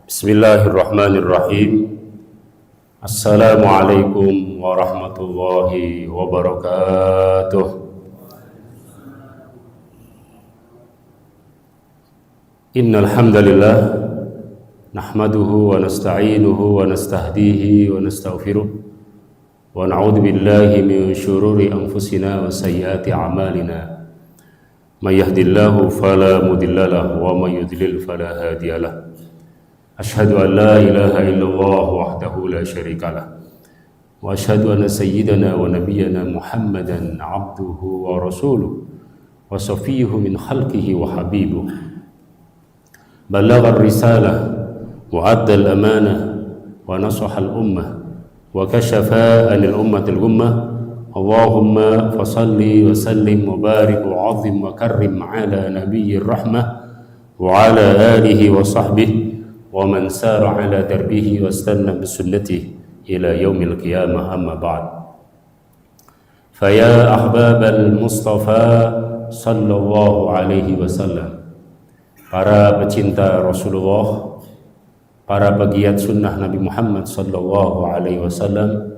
Bismillahirrahmanirrahim. Assalamualaikum warahmatullahi wabarakatuh. Innal hamdalillah nahmaduhu wa nasta'inuhu wa nastahdihi wa nastaghfiruh wa na'udzu billahi min syururi anfusina wa sayyiati a'malina. May yahdihillahu fala mudilla lahu wa may yudlil fala hadiyalah. Asyhadu an la ilaha illallah wahdahu la syarika lah wa asyhadu anna sayyidana wa nabiyyana Muhammadan abduhu wa rasuluh wa safiyyuhu min khalqihi wa habibuh. Ballagha ar-risalah wa adda al-amanah wa nasaha al-ummah wa kashafa anil ummatil gummah. Allahumma fasalli wa sallim wa barik wa azim wa karrim ala nabiyyir rahmah wa ala alihi wa sahbihi wa man sara ala darbihi wa istanna bisunnatihi ila yaumil qiyamah, amma ba'd. Faya ahbabal Mustafa sallallahu alaihi wasallam, para pecinta Rasulullah, para pegiat sunnah Nabi Muhammad sallallahu alaihi wasallam,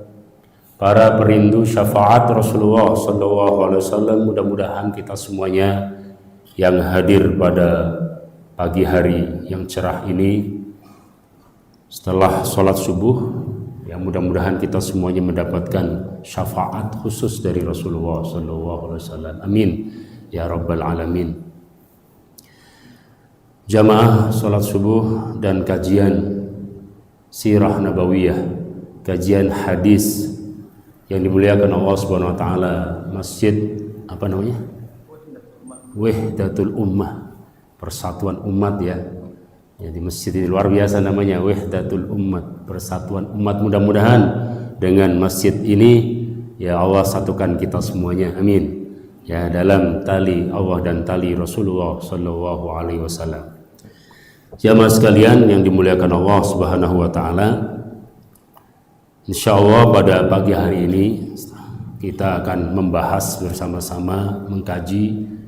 para perindu syafaat Rasulullah sallallahu alaihi wasallam, mudah-mudahan kita semuanya yang hadir pada pagi hari yang cerah ini setelah sholat subuh, yang mudah-mudahan kita semuanya mendapatkan syafaat khusus dari Rasulullah SAW. Amin ya rabbal alamin. Jamaah sholat subuh dan kajian sirah nabawiyah, kajian hadis yang dimuliakan Allah Subhanahu Wa Taala, masjid apa namanya? Wahdatul Ummah, persatuan umat ya. Ya, di masjid ini luar biasa namanya Wahdatul Ummat, persatuan umat. Mudah-mudahan dengan masjid ini ya Allah satukan kita semuanya, amin ya, dalam tali Allah dan tali Rasulullah sallallahu alaihi wasallam. Jamaah sekalian yang dimuliakan Allah Subhanahu wa taala, insyaallah pada pagi hari ini kita akan membahas bersama-sama, mengkaji.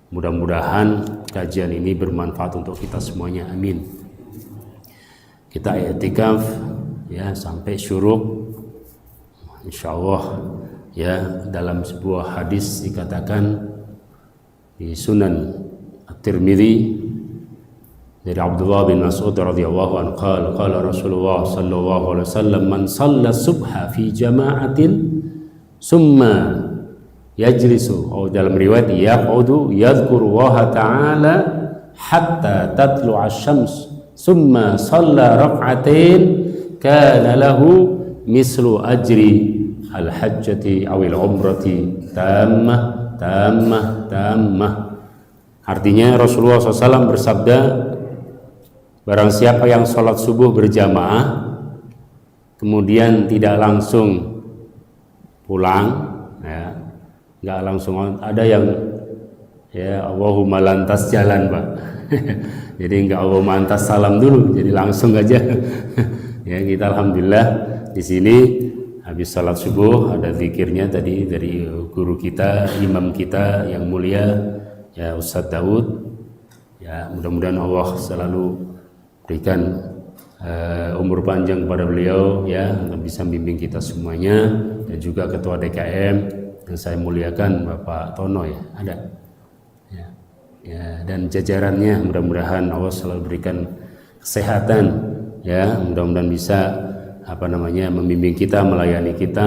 Mudah-mudahan kajian ini bermanfaat untuk kita semuanya, amin. Kita i'tikaf ya sampai syuruk, insyaallah ya. Dalam sebuah hadis dikatakan di Sunan At-Tirmidzi dari Abdullah bin Mas'ud radhiyallahu anhu, qala Rasulullah sallallahu alaihi wasallam, man shalla subha fi jama'atin summa yajlisu, atau dalam riwayat yaqudu yadhkuru Allah ta'ala hatta tatlu'a asy-syams summa shalla rak'atain kana lahu mislu ajri al-hajjati awil umrati tammah. Artinya Rasulullah SAW bersabda, barang siapa yang sholat subuh berjamaah kemudian tidak langsung pulang ya, nggak langsung, ada yang ya Allahumma lantas jalan Pak jadi nggak Allahumma lantas salam dulu, jadi langsung aja ya. Kita alhamdulillah di sini habis salat subuh ada zikirnya tadi dari guru kita, imam kita yang mulia ya Ustadz Daud ya. Mudah-mudahan Allah selalu berikan umur panjang kepada beliau ya, untuk bisa membimbing kita semuanya, dan juga ketua DKM yang saya muliakan Bapak Tono ya, ada ya, dan jajarannya. Mudah-mudahan Allah selalu berikan kesehatan ya, mudah-mudahan bisa membimbing kita, melayani kita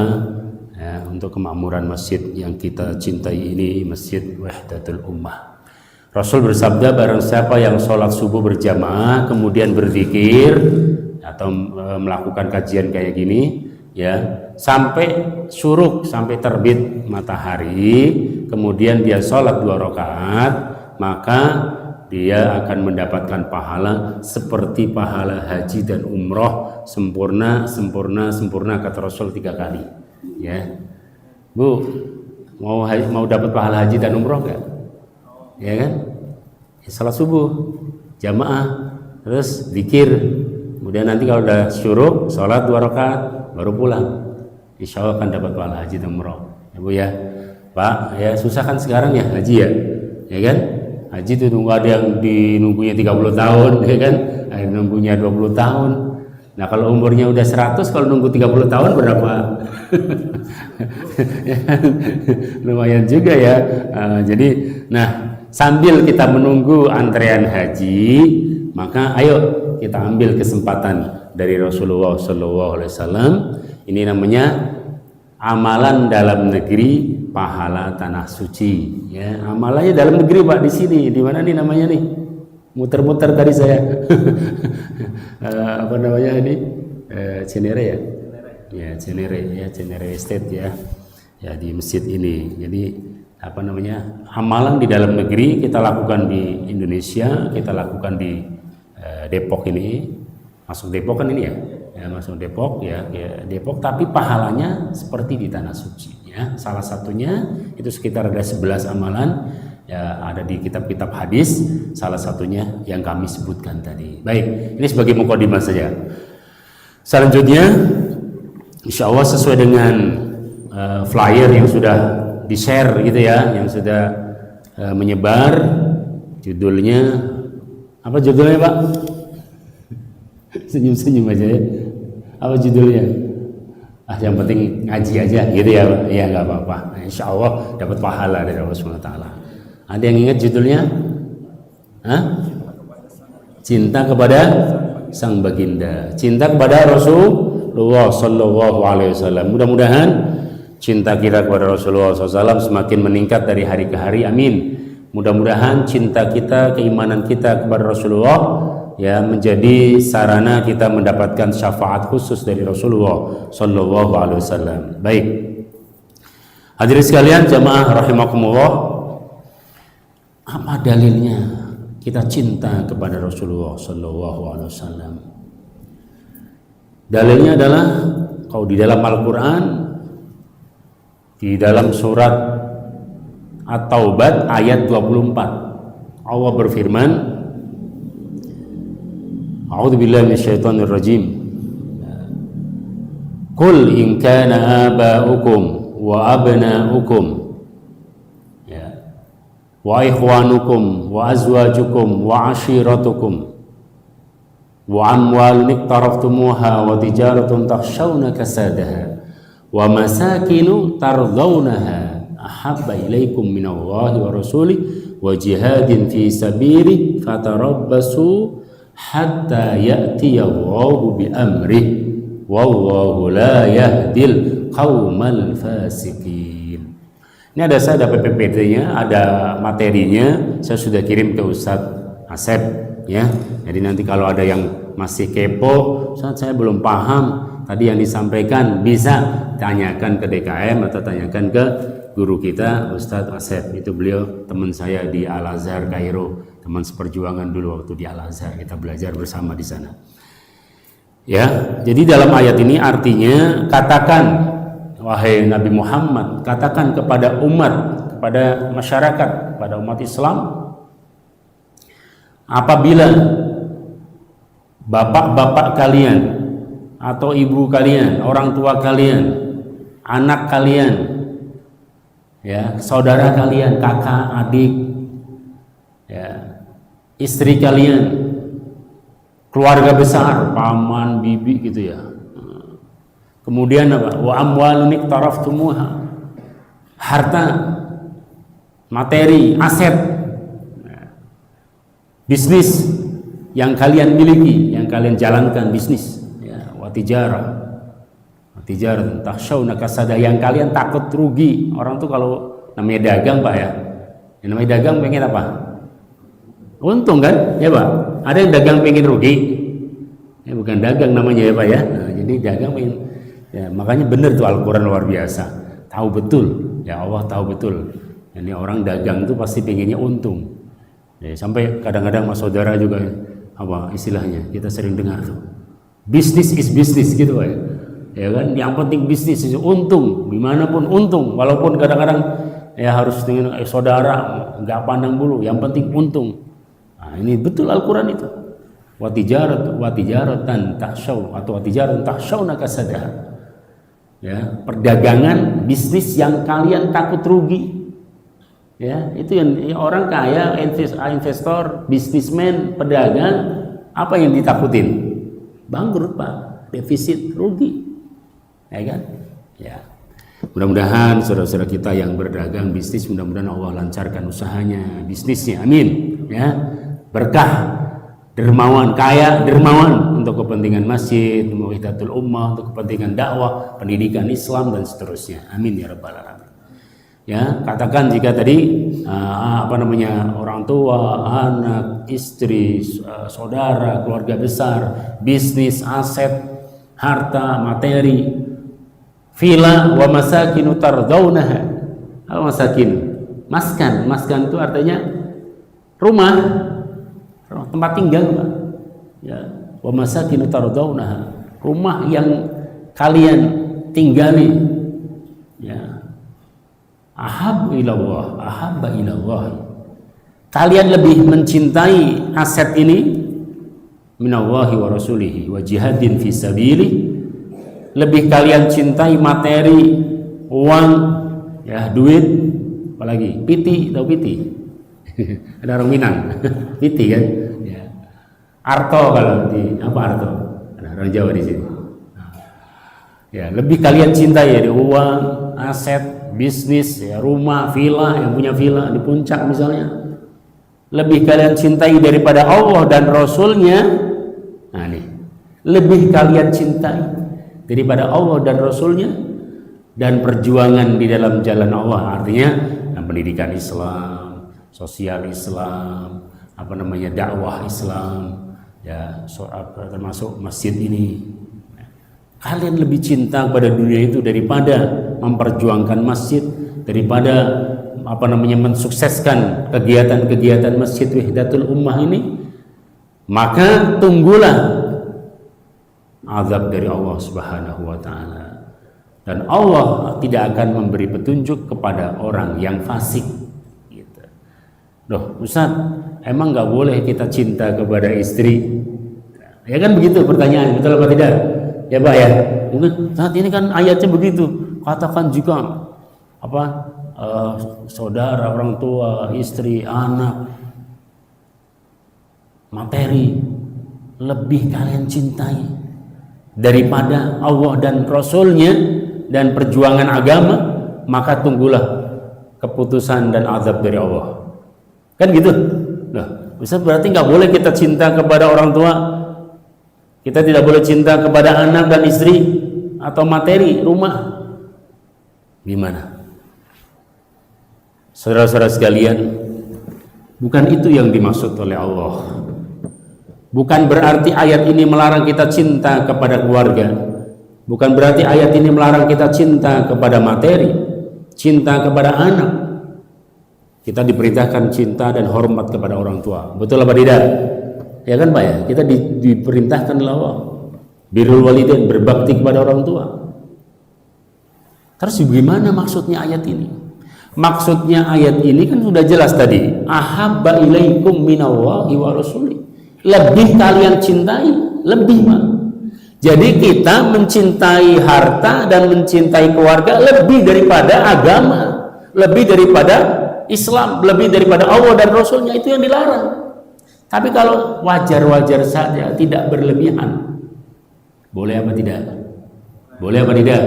ya, untuk kemakmuran masjid yang kita cintai ini, Masjid Wahdatul Ummah. Rasul bersabda, barang siapa yang sholat subuh berjamaah kemudian berzikir atau melakukan kajian kayak gini ya, sampai syuruk, sampai terbit matahari, kemudian dia sholat 2 rakaat, maka dia akan mendapatkan pahala seperti pahala haji dan umroh, sempurna kata Rasul 3 kali ya. Bu, mau dapat pahala haji dan umroh gak? Ya kan? Ya, sholat subuh jamaah, terus zikir, kemudian nanti kalau udah syuruk sholat 2 rakaat baru pulang, insya Allah akan dapat pahala haji dan umroh ya Bu ya. Pak ya, susah kan sekarang ya haji ya kan? Haji itu nunggu, ada yang nunggunya 30 tahun, ya kan? Ada yang nunggunya 20 tahun. Nah kalau umurnya udah 100, kalau nunggu 30 tahun berapa? Lumayan juga ya. Jadi, nah sambil kita menunggu antrean haji, maka ayo kita ambil kesempatan dari Rasulullah SAW. Ini namanya amalan dalam negeri, pahala tanah suci. Ya, amalannya dalam negeri Pak, di sini. Di mana nih namanya nih? Muter-muter tadi saya. Apa namanya ini? Cinere ya? Ya, Cinere Estate ya. Ya, di masjid ini. Jadi apa namanya? Amalan di dalam negeri kita lakukan di Indonesia, kita lakukan di Depok ini. Masuk Depok kan ini ya? Ya, masuk Depok ya, Depok, tapi pahalanya seperti di tanah suci ya. Salah satunya itu sekitar ada 11 amalan ya, ada di kitab-kitab hadis, salah satunya yang kami sebutkan tadi. Baik, ini sebagai mukadimah saja. Selanjutnya insya Allah sesuai dengan flyer yang sudah di-share gitu ya, yang sudah menyebar, judulnya apa judulnya Pak? Senyum-senyum aja ya. Apa judulnya? Yang penting ngaji aja gitu ya. Ya nggak apa-apa. Insya Allah dapat pahala dari Allah SWT. Ada yang ingat judulnya? Cinta kepada Sang Baginda. Cinta kepada Rasulullah Sallallahu Alaihi Wasallam. Mudah-mudahan cinta kita kepada Rasulullah SAW semakin meningkat dari hari ke hari. Amin. Mudah-mudahan cinta kita, keimanan kita kepada Rasulullah ya menjadi sarana kita mendapatkan syafaat khusus dari Rasulullah Sallallahu Alaihi Wasallam. Baik, hadirin sekalian jamaah rahimakumullah, apa dalilnya kita cinta kepada Rasulullah Sallallahu Alaihi Wasallam? Dalilnya adalah kalau di dalam Al-Quran, di dalam surat At-Taubah ayat 24, Allah berfirman, A'udzubillahi minasyaitonir rajim. Qul in kana aba'ukum wa abna'ukum ya wa ikhwanukum wa azwajukum wa ashiratukum wa amwalun iqtaraftumuha wa tijaratun takhshawna kasadaha wa masakinu tardawnaha ahabba ilaikum minallahi wa rasulih wa jihadin fi sabili fatarabbasu hatta ya'tiyallahu bi amrih wallahu la yahdil qaumal fasiqin. Ini saya ada PPT-nya, ada materinya, saya sudah kirim ke Ustadz Asep ya. Jadi nanti kalau ada yang masih kepo, Ustadz saya belum paham tadi yang disampaikan, bisa tanyakan ke DKM atau tanyakan ke guru kita Ustadz Asep. Itu beliau teman saya di Al-Azhar Kairo, teman seperjuangan dulu waktu di Al-Azhar, kita belajar bersama di sana. Ya, jadi dalam ayat ini artinya katakan wahai Nabi Muhammad, katakan kepada umat, kepada masyarakat, kepada umat Islam, apabila bapak-bapak kalian atau ibu kalian, orang tua kalian, anak kalian, ya, saudara kalian, kakak, adik, ya, istri kalian, keluarga besar, paman, bibi gitu ya. Kemudian apa? Wa amwalun iqtaraftumuha, harta, materi, aset, bisnis yang kalian miliki, yang kalian jalankan bisnis, ya, wa tijarah takhshawna kasada, yang kalian takut rugi. Orang tuh kalau namanya dagang Pak ya, yang namanya dagang pengen apa? Untung kan, ya Pak. Ada yang dagang pengen rugi, ya bukan dagang namanya ya Pak ya. Nah, jadi dagang pengen, ya makanya benar tuh Al-Quran luar biasa. Tahu betul, ya Allah tahu betul. Ini orang dagang tuh pasti pengennya untung. Ya, sampai kadang-kadang mas saudara juga apa istilahnya kita sering dengar tuh, bisnis is bisnis gitu Pak ya. Ya kan, yang penting bisnis itu untung, gimana pun untung, walaupun kadang-kadang ya harus dengan saudara nggak pandang bulu, yang penting untung. Nah, ini betul Al-Quran itu. Wa tijaratan takhshaw atau wa tijaratan takhshawna kasadaha. Ya, perdagangan bisnis yang kalian takut rugi. Ya, itu yang orang kaya, investor, bisnismen, pedagang, apa yang ditakutin? Bangkrut, Pak, defisit, rugi. Ya kan? Ya. Mudah-mudahan saudara-saudara kita yang berdagang bisnis, mudah-mudahan Allah lancarkan usahanya, bisnisnya. Amin. Ya. Berkah, dermawan, kaya, dermawan untuk kepentingan masjid, Wahidatul Ummah, untuk kepentingan dakwah, pendidikan Islam dan seterusnya. Amin ya rabbal alamin. Ya, katakan jika tadi orang tua, anak, istri, saudara, keluarga besar, bisnis, aset, harta, materi, villa wa masakinu tardawnaha. Apa masakin? Maskan itu artinya rumah, tempat tinggal, Pak. Ya, wa masakinu tardawnaha. Rumah yang kalian tinggali. Ya. Ahabba ilallah. Kalian lebih mencintai aset ini minallahi wa rasulihi wa jihadin fi sabilihi. Lebih kalian cintai materi, uang, ya, duit, apalagi piti, tahu piti? Ada orang Minang, piti kan? Ya. Arto kalau di apa arto? Ada orang Jawa di sini. Ya, lebih kalian cintai ya uang, aset, bisnis, ya, rumah, villa, yang punya villa di puncak misalnya, lebih kalian cintai daripada Allah dan Rasulnya. Nah nih, lebih kalian cintai daripada Allah dan Rasulnya dan perjuangan di dalam jalan Allah, artinya pendidikan Islam, sosial Islam, dakwah Islam, ya, termasuk masjid ini. Kalian lebih cinta pada dunia itu daripada memperjuangkan masjid, daripada mensukseskan kegiatan-kegiatan Masjid Wahidatul Ummah ini, maka tunggulah azab dari Allah Subhanahu wa taala. Dan Allah tidak akan memberi petunjuk kepada orang yang fasik gitu. Loh, Ustaz, emang nggak boleh kita cinta kepada istri? Ya kan begitu pertanyaan, betul apa tidak? Ya Pak ya, mungkin saat ini kan ayatnya begitu. Katakan juga saudara, orang tua, istri, anak, materi lebih kalian cintai daripada Allah dan Rasulnya dan perjuangan agama, maka tunggulah keputusan dan azab dari Allah. Kan gitu? Nah, Ustaz, berarti nggak boleh kita cinta kepada orang tua, kita tidak boleh cinta kepada anak dan istri atau materi, rumah. Gimana? Saudara-saudara sekalian, bukan itu yang dimaksud oleh Allah. Bukan berarti ayat ini melarang kita cinta kepada keluarga. Bukan berarti ayat ini melarang kita cinta kepada materi, cinta kepada anak. Kita diperintahkan cinta dan hormat kepada orang tua. Betul apa tidak? Ya kan Pak ya, kita diperintahkan oleh Allah birrul walidain, berbakti kepada orang tua. Terus bagaimana maksudnya ayat ini? Maksudnya ayat ini kan sudah jelas tadi, ahabba ilaikum minallahi wa rasuli. Lebih kalian cintai, lebih Pak. Jadi kita mencintai harta dan mencintai keluarga lebih daripada agama, lebih daripada Islam, lebih daripada Allah dan Rasulnya, itu yang dilarang. Tapi kalau wajar-wajar saja, tidak berlebihan, boleh apa tidak? Boleh apa tidak?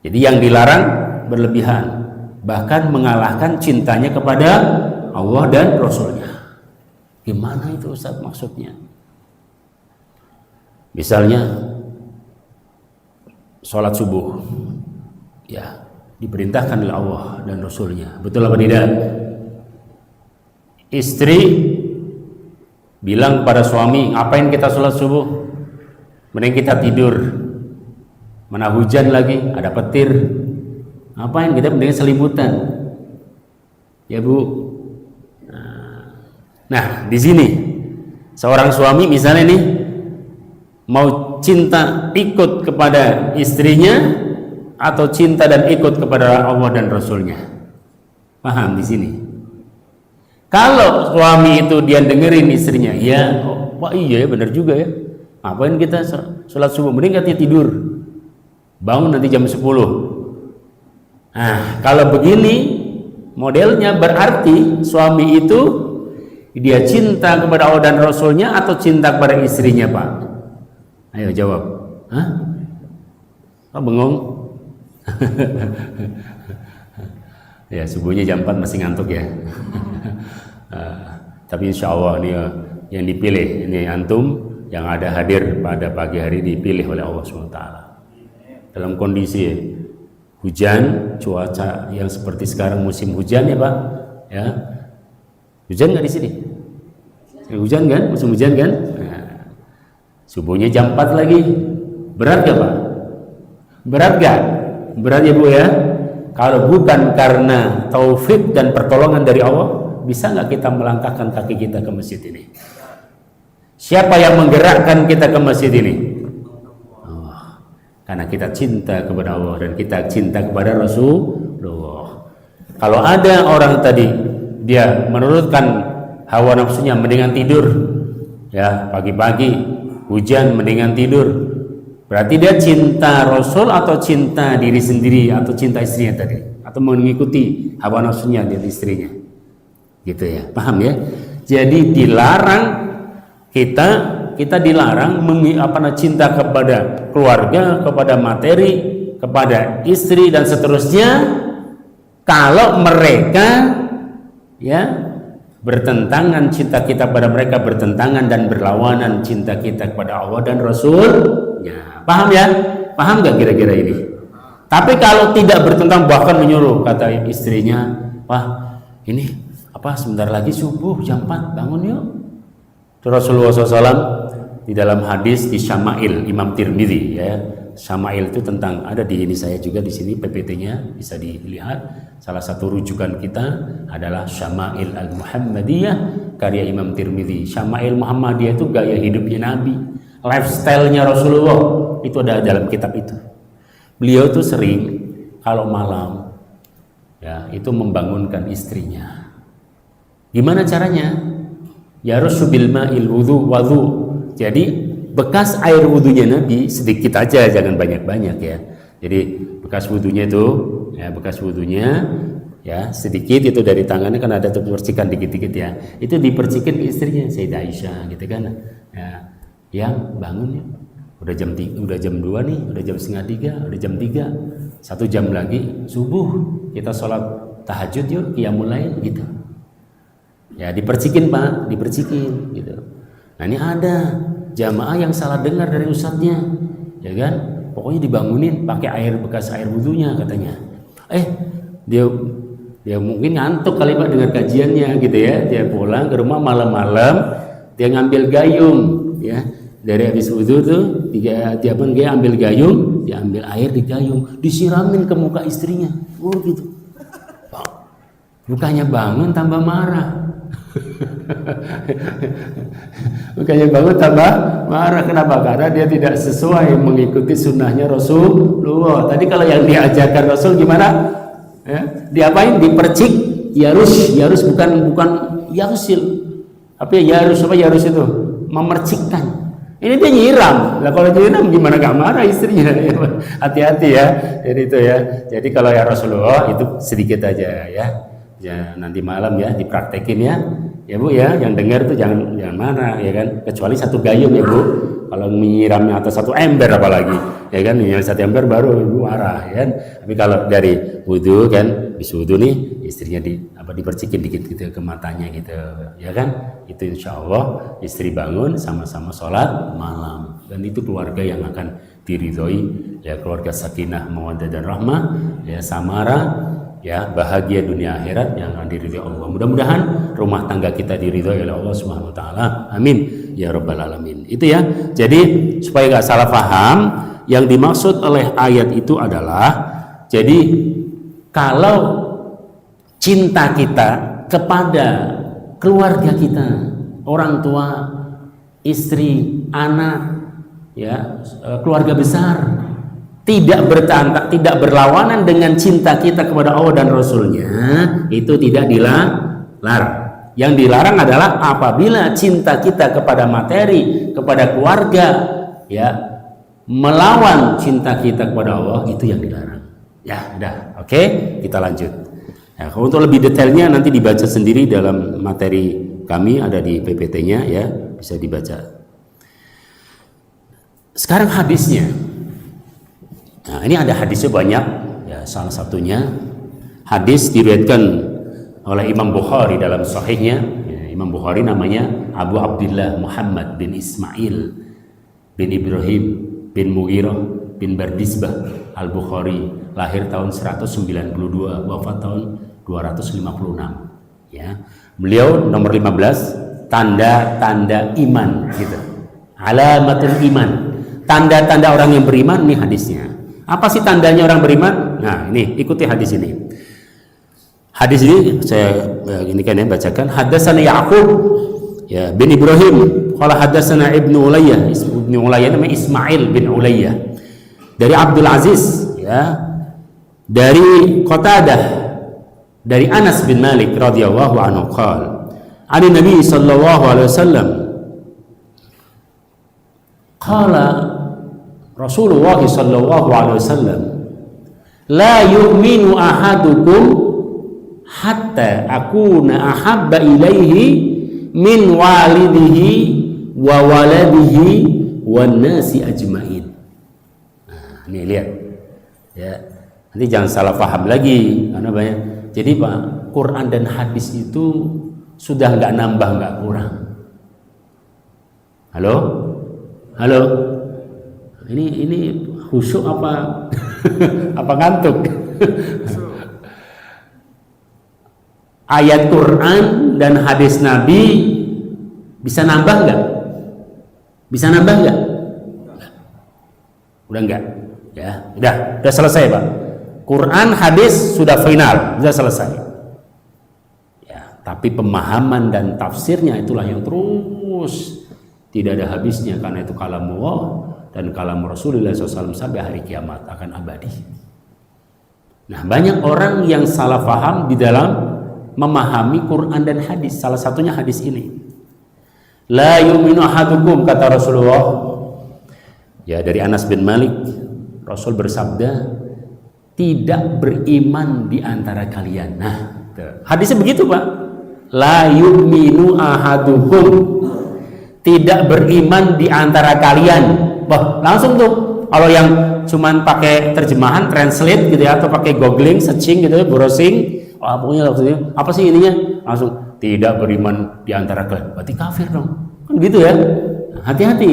Jadi yang dilarang berlebihan, bahkan mengalahkan cintanya kepada Allah dan Rasulnya. Gimana itu Ustaz maksudnya? Misalnya sholat subuh, ya, diperintahkan oleh Allah dan Rasulnya. Betul apa tidak? Istri bilang pada suami, ngapain kita sholat subuh? Mending kita tidur. Mana hujan lagi, ada petir. Ngapain kita mending selimutan? Ya Bu. Nah, di sini seorang suami misalnya nih mau cinta ikut kepada istrinya atau cinta dan ikut kepada Allah dan Rasulnya. Paham di sini? Kalau suami itu dia dengerin istrinya, ya, wah iya ya, benar juga ya. Ngapain kita sholat subuh? Mending katanya tidur. Bangun nanti jam 10. Nah, kalau begini modelnya berarti suami itu dia cinta kepada Allah dan Rasulnya atau cinta kepada istrinya, Pak? Ayo jawab. Hah? Oh, bengong? Ya, subuhnya jam 4 masih ngantuk ya. Tapi insya Allah ini yang dipilih, ini antum yang ada hadir pada pagi hari dipilih oleh Allah SWT. Dalam kondisi hujan, cuaca yang seperti sekarang musim hujan ya Pak, ya. Hujan nggak di sini? Hujan kan? Musim hujan kan? Nah, subuhnya jam 4 lagi. Berat gak Pak? Berat gak? Berat ya Bu ya? Kalau bukan karena taufik dan pertolongan dari Allah, bisa nggak kita melangkahkan kaki kita ke masjid ini? Siapa yang menggerakkan kita ke masjid ini? Allah. Karena kita cinta kepada Allah dan kita cinta kepada Rasulullah. Kalau ada orang tadi dia menurutkan hawa nafsunya, mendingan tidur ya, pagi-pagi hujan mendingan tidur, berarti dia cinta Rasul atau cinta diri sendiri atau cinta istrinya tadi, atau mengikuti hawa nafsunya dari istrinya, gitu ya, paham ya? Jadi dilarang kita dilarang cinta kepada keluarga, kepada materi, kepada istri dan seterusnya kalau mereka ya bertentangan, cinta kita pada mereka bertentangan dan berlawanan cinta kita kepada Allah dan Rasul-Nya. Paham ya? Paham gak kira-kira ini? Tapi kalau tidak bertentangan, bahkan menyuruh, kata istrinya, wah ini apa sebentar lagi subuh jam 4, bangun yuk. Rasulullah SAW di dalam hadis di Syama'il Imam Tirmidzi ya. Syama'il itu tentang, ada di ini saya juga di sini PPT-nya bisa dilihat. Salah satu rujukan kita adalah Syama'il Al-Muhammadiyah karya Imam Tirmidzi. Syama'il Muhammadiyah itu gaya hidupnya Nabi, lifestyle-nya Rasulullah, itu ada dalam kitab itu. Beliau itu sering kalau malam ya itu membangunkan istrinya. Gimana caranya? Ya Rasul ma'il wudu. Jadi bekas air wudunya Nabi sedikit aja, jangan banyak-banyak ya. Jadi bekas wudunya itu ya, bekas wudunya ya sedikit itu dari tangannya kan ada percikan dikit-dikit ya. Itu dipercikin ke istrinya Sayyidah Aisyah gitu kan. Ya, yang bangun ya. Udah jam 2 nih, udah jam 2:30, udah jam 3. 1 jam lagi subuh, kita sholat tahajud yuk, qiyamul lail gitu. Ya dipercikin Pak, dipercikin gitu. Nah ini ada jamaah yang salah dengar dari ustadznya, ya kan? Pokoknya dibangunin pakai air, bekas air wudunya katanya. Dia mungkin ngantuk kali Pak dengar kajiannya gitu ya. Dia pulang ke rumah malam-malam, dia ngambil gayung ya. Dari habis wudu tuh dia ambil gayung, dia ambil air di gayung, disiramin ke muka istrinya. Oh gitu. Bukannya bangun tambah marah. Bukannya bangun tambah marah. Kenapa? Karena dia tidak sesuai mengikuti sunnahnya Rasulullah. Tadi kalau yang diajarkan Rasul gimana? Ya, diapain? Dipercik. Yarus bukan yarusil. Apa ya yarus itu? Memercikkan. Ini dia nyiram. Lah kalau nyiram gimana gak marah istrinya? Hati-hati ya. Jadi itu ya. Jadi kalau ya Rasulullah itu sedikit aja ya. Ya nanti malam ya dipraktekin ya Bu ya, yang dengar tuh jangan marah ya kan, kecuali 1 gayung ya Bu. Kalau menyiramnya atas 1 ember apalagi ya kan, yang 1 ember baru Ibu marah ya kan. Tapi kalau dari wudu kan, habis wudu nih istrinya dipercikin dikit gitu ke matanya gitu ya kan, itu insya Allah istri bangun sama-sama sholat malam, dan itu keluarga yang akan diridhoi ya, keluarga sakinah mawaddah dan rahmah ya, samara ya, bahagia dunia akhirat yang akan diridhoi Allah. Mudah-mudahan rumah tangga kita diridhoi oleh Allah Subhanahu wa taala. Amin ya rabbal alamin. Itu ya. Jadi supaya enggak salah paham, yang dimaksud oleh ayat itu adalah jadi kalau cinta kita kepada keluarga kita, orang tua, istri, anak ya, keluarga besar, tidak berlawanan dengan cinta kita kepada Allah dan Rasulnya, itu tidak dilarang. Yang dilarang adalah apabila cinta kita kepada materi, kepada keluarga ya, melawan cinta kita kepada Allah, itu yang dilarang. Ya, udah. Oke, kita lanjut. Ya, kalau untuk lebih detailnya nanti dibaca sendiri dalam materi kami ada di PPT-nya ya, bisa dibaca. Sekarang hadisnya. Nah, ini ada hadisnya banyak ya, salah satunya hadis diriwayatkan oleh Imam Bukhari dalam sahihnya. Ya, Imam Bukhari namanya Abu Abdullah Muhammad bin Ismail bin Ibrahim bin Mughirah bin Bardisbah Al-Bukhari, lahir tahun 192, wafat tahun 256 ya. Beliau nomor 15, tanda-tanda iman gitu. Alamatul iman. Tanda-tanda orang yang beriman, nih hadisnya. Apa sih tandanya orang beriman? Nah, ini ikuti hadis ini. Hadis ini saya ini kan ya bacakan. Hadatsana Ya'qub ya bin Ibrahim, qala hadatsana Ibnu Ulayyah. Ibnu Ulayyah namanya Ismail bin Ulayyah. Dari Abdul Aziz ya. Dari Qatadah, dari Anas bin Malik radhiyallahu anhu qala, "Ani Nabi sallallahu alaihi wasallam qala Rasulullah sallallahu alaihi wasallam, la yu'minu ahadukum hatta akuna ahabba ilaihi min walidihi wa waladihi wan nasi ajmain." Nah, ini lihat ya. Nanti jangan salah paham lagi karena banyak. Jadi Pak, Quran dan hadis itu sudah nggak nambah nggak kurang. Halo? Halo? Ini khusyuk apa apa ngantuk? Ayat Quran dan hadis Nabi bisa nambah nggak? Bisa nambah nggak? Udah nggak? Ya, udah selesai Pak. Quran, hadis sudah final, sudah selesai. Ya, tapi pemahaman dan tafsirnya itulah yang terus tidak ada habisnya, karena itu kalamullah dan kalam Rasulullah SAW sampai hari kiamat akan abadi. Nah, banyak orang yang salah paham di dalam memahami Quran dan hadis. Salah satunya hadis ini. La yu'minu ahadukum, kata Rasulullah. Ya, dari Anas bin Malik, Rasul bersabda, tidak beriman di antara kalian. Nah, hadisnya begitu Pak. La yu'minu ahadukum, tidak beriman di antara kalian. Wah, langsung tuh kalau yang cuman pakai terjemahan translate gitu ya, atau pakai googling, searching gitu ya, browsing, wah pokoknya apa sih ininya, langsung tidak beriman di antara kalian, berarti kafir dong, kan gitu ya. Hati-hati,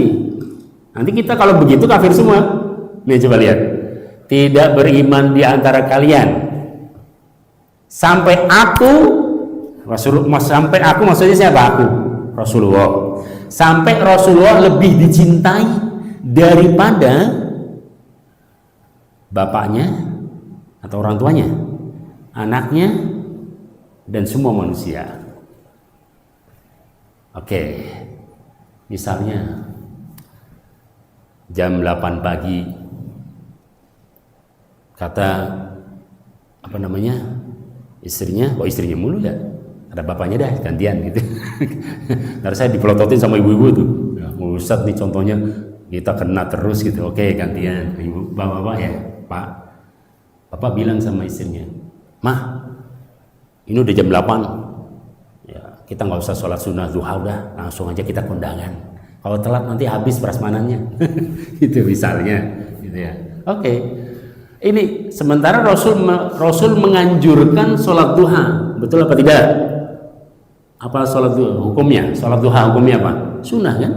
nanti kita kalau begitu kafir semua. Nih coba lihat, tidak beriman di antara kalian sampai aku Rasulullah, sampai aku maksudnya siapa? Aku Rasulullah, sampai Rasulullah lebih dicintai daripada bapaknya atau orang tuanya, anaknya, dan semua manusia. Oke, misalnya jam 8 pagi kata apa namanya istrinya, istrinya mulu ya, ada bapaknya dah gantian gitu. Ntar saya dipelototin sama ibu-ibu tuh, ya, Ustadz nih contohnya kita kena terus gitu. Oke, gantian ibu, bapak ya, Pak. Bapak bilang sama istrinya, "Mah, ini udah jam 8 ya, kita nggak usah sholat sunnah duha, udah langsung aja kita kondangan. Kalau telat nanti habis prasmanannya." Itu misalnya gitu ya. Oke. Ini sementara Rasul menganjurkan sholat duha, betul apa tidak? Apa sholat duha hukumnya? Sholat duha hukumnya apa? Sunnah kan?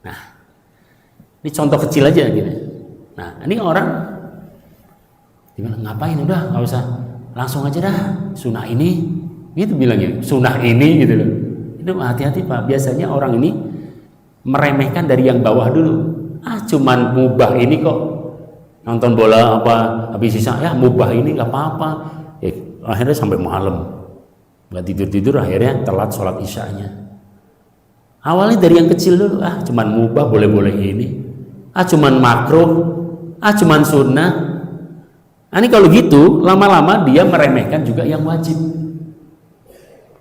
Nah, ini contoh kecil aja gitu. Nah, ini orang bilang, ngapain, udah nggak usah, langsung aja dah sunnah ini, gitu bilangnya, sunnah ini gitu loh. Itu hati-hati Pak, biasanya orang ini meremehkan dari yang bawah dulu. Cuman mubah ini kok, nonton bola apa habis sisa ya mubah ini nggak apa-apa. Akhirnya sampai malam nggak tidur, akhirnya telat sholat isyanya. Awalnya dari yang kecil dulu, cuman mubah boleh-boleh ini, cuman makruh, cuman sunnah. Ini kalau gitu lama-lama dia meremehkan juga yang wajib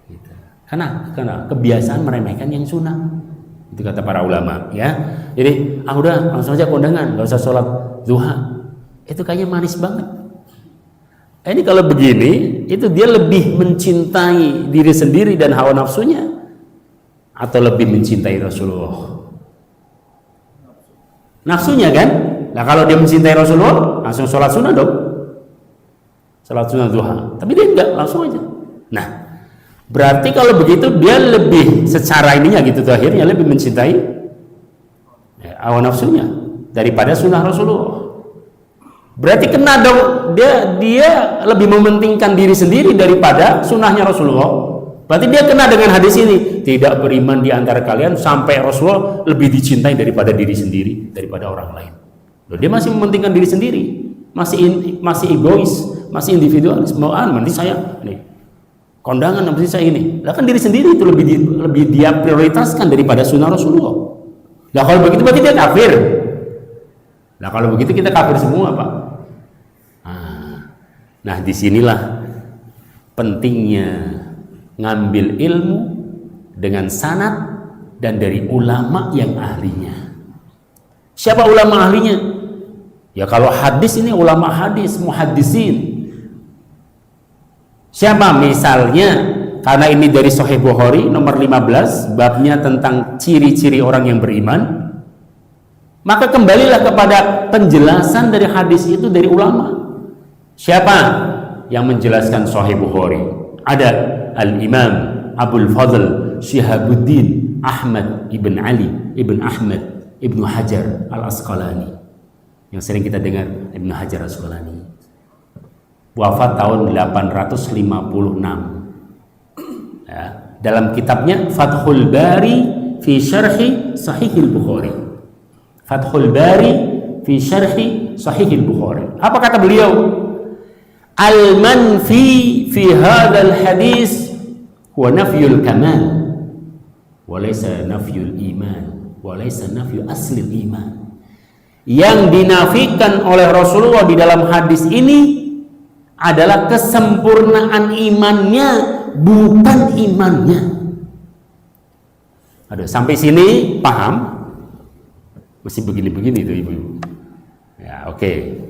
gitu. Karena kebiasaan meremehkan yang sunnah, itu kata para ulama ya. Jadi udah langsung aja kondangan, nggak usah sholat duha. Itu kayaknya manis banget. Ini kalau begini, itu dia lebih mencintai diri sendiri dan hawa nafsunya, atau lebih mencintai Rasulullah? Nafsunya kan? Nah kalau dia mencintai Rasulullah, langsung sholat sunnah dong, sholat sunnah duha. Tapi dia enggak, langsung aja. Nah, berarti kalau begitu dia lebih secara ininya gitu, akhirnya lebih mencintai hawa nafsunya daripada sunnah Rasulullah. Berarti kena dong, dia lebih mementingkan diri sendiri daripada sunnahnya Rasulullah. Berarti dia kena dengan hadis ini, tidak beriman di antara kalian sampai Rasulullah lebih dicintai daripada diri sendiri, daripada orang lain. Loh, dia masih mementingkan diri sendiri, masih egois, masih individualis. Mau nanti saya nih kondangan, nanti saya ini. Lah kan diri sendiri itu lebih dia prioritaskan daripada sunnah Rasulullah. Nah kalau begitu berarti dia kafir. Nah kalau begitu kita kafir semua, Pak. Nah disinilah pentingnya ngambil ilmu dengan sanad dan dari ulama yang ahlinya. Siapa ulama ahlinya? Ya kalau hadis ini ulama hadis, muhaddisin. Siapa? Misalnya karena ini dari Sahih Bukhari nomor 15, babnya tentang ciri-ciri orang yang beriman, maka kembalilah kepada penjelasan dari hadis itu dari ulama. Siapa yang menjelaskan Sahih Bukhari? Ada Al-Imam Abul Fadl Syihabuddin Ahmad ibn Ali ibn Ahmad ibn Hajar Al-Asqalani, yang sering kita dengar Ibn Hajar Al-Asqalani, wafat tahun 856 ya, dalam kitabnya Fathul Bari fi Syarhi Sahihil Bukhari. Fathul Bari fi Syarhi Sahihil Bukhari. Apa kata beliau? Al-manfi fi hadzal hadis huwa nafyul kamal wa laysa nafyul iman wa laysa nafyu asli iman. Yang dinafikan oleh Rasulullah di dalam hadis ini adalah kesempurnaan imannya, bukan imannya. Aduh, sampai sini paham? Masih begini-begini tuh ibu-ibu. Ya, oke.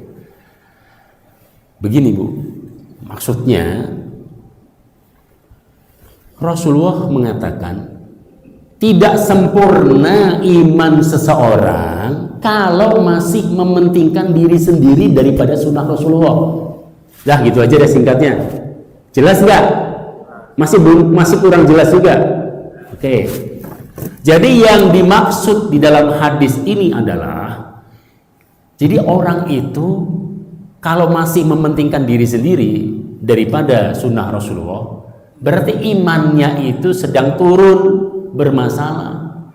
Begini Bu, maksudnya Rasulullah mengatakan tidak sempurna iman seseorang kalau masih mementingkan diri sendiri daripada sunnah Rasulullah. Dah gitu aja deh singkatnya. Jelas nggak? Masih kurang jelas juga. Oke. Jadi yang dimaksud di dalam hadis ini adalah, jadi orang itu kalau masih mementingkan diri sendiri daripada sunnah Rasulullah, berarti imannya itu sedang turun, bermasalah,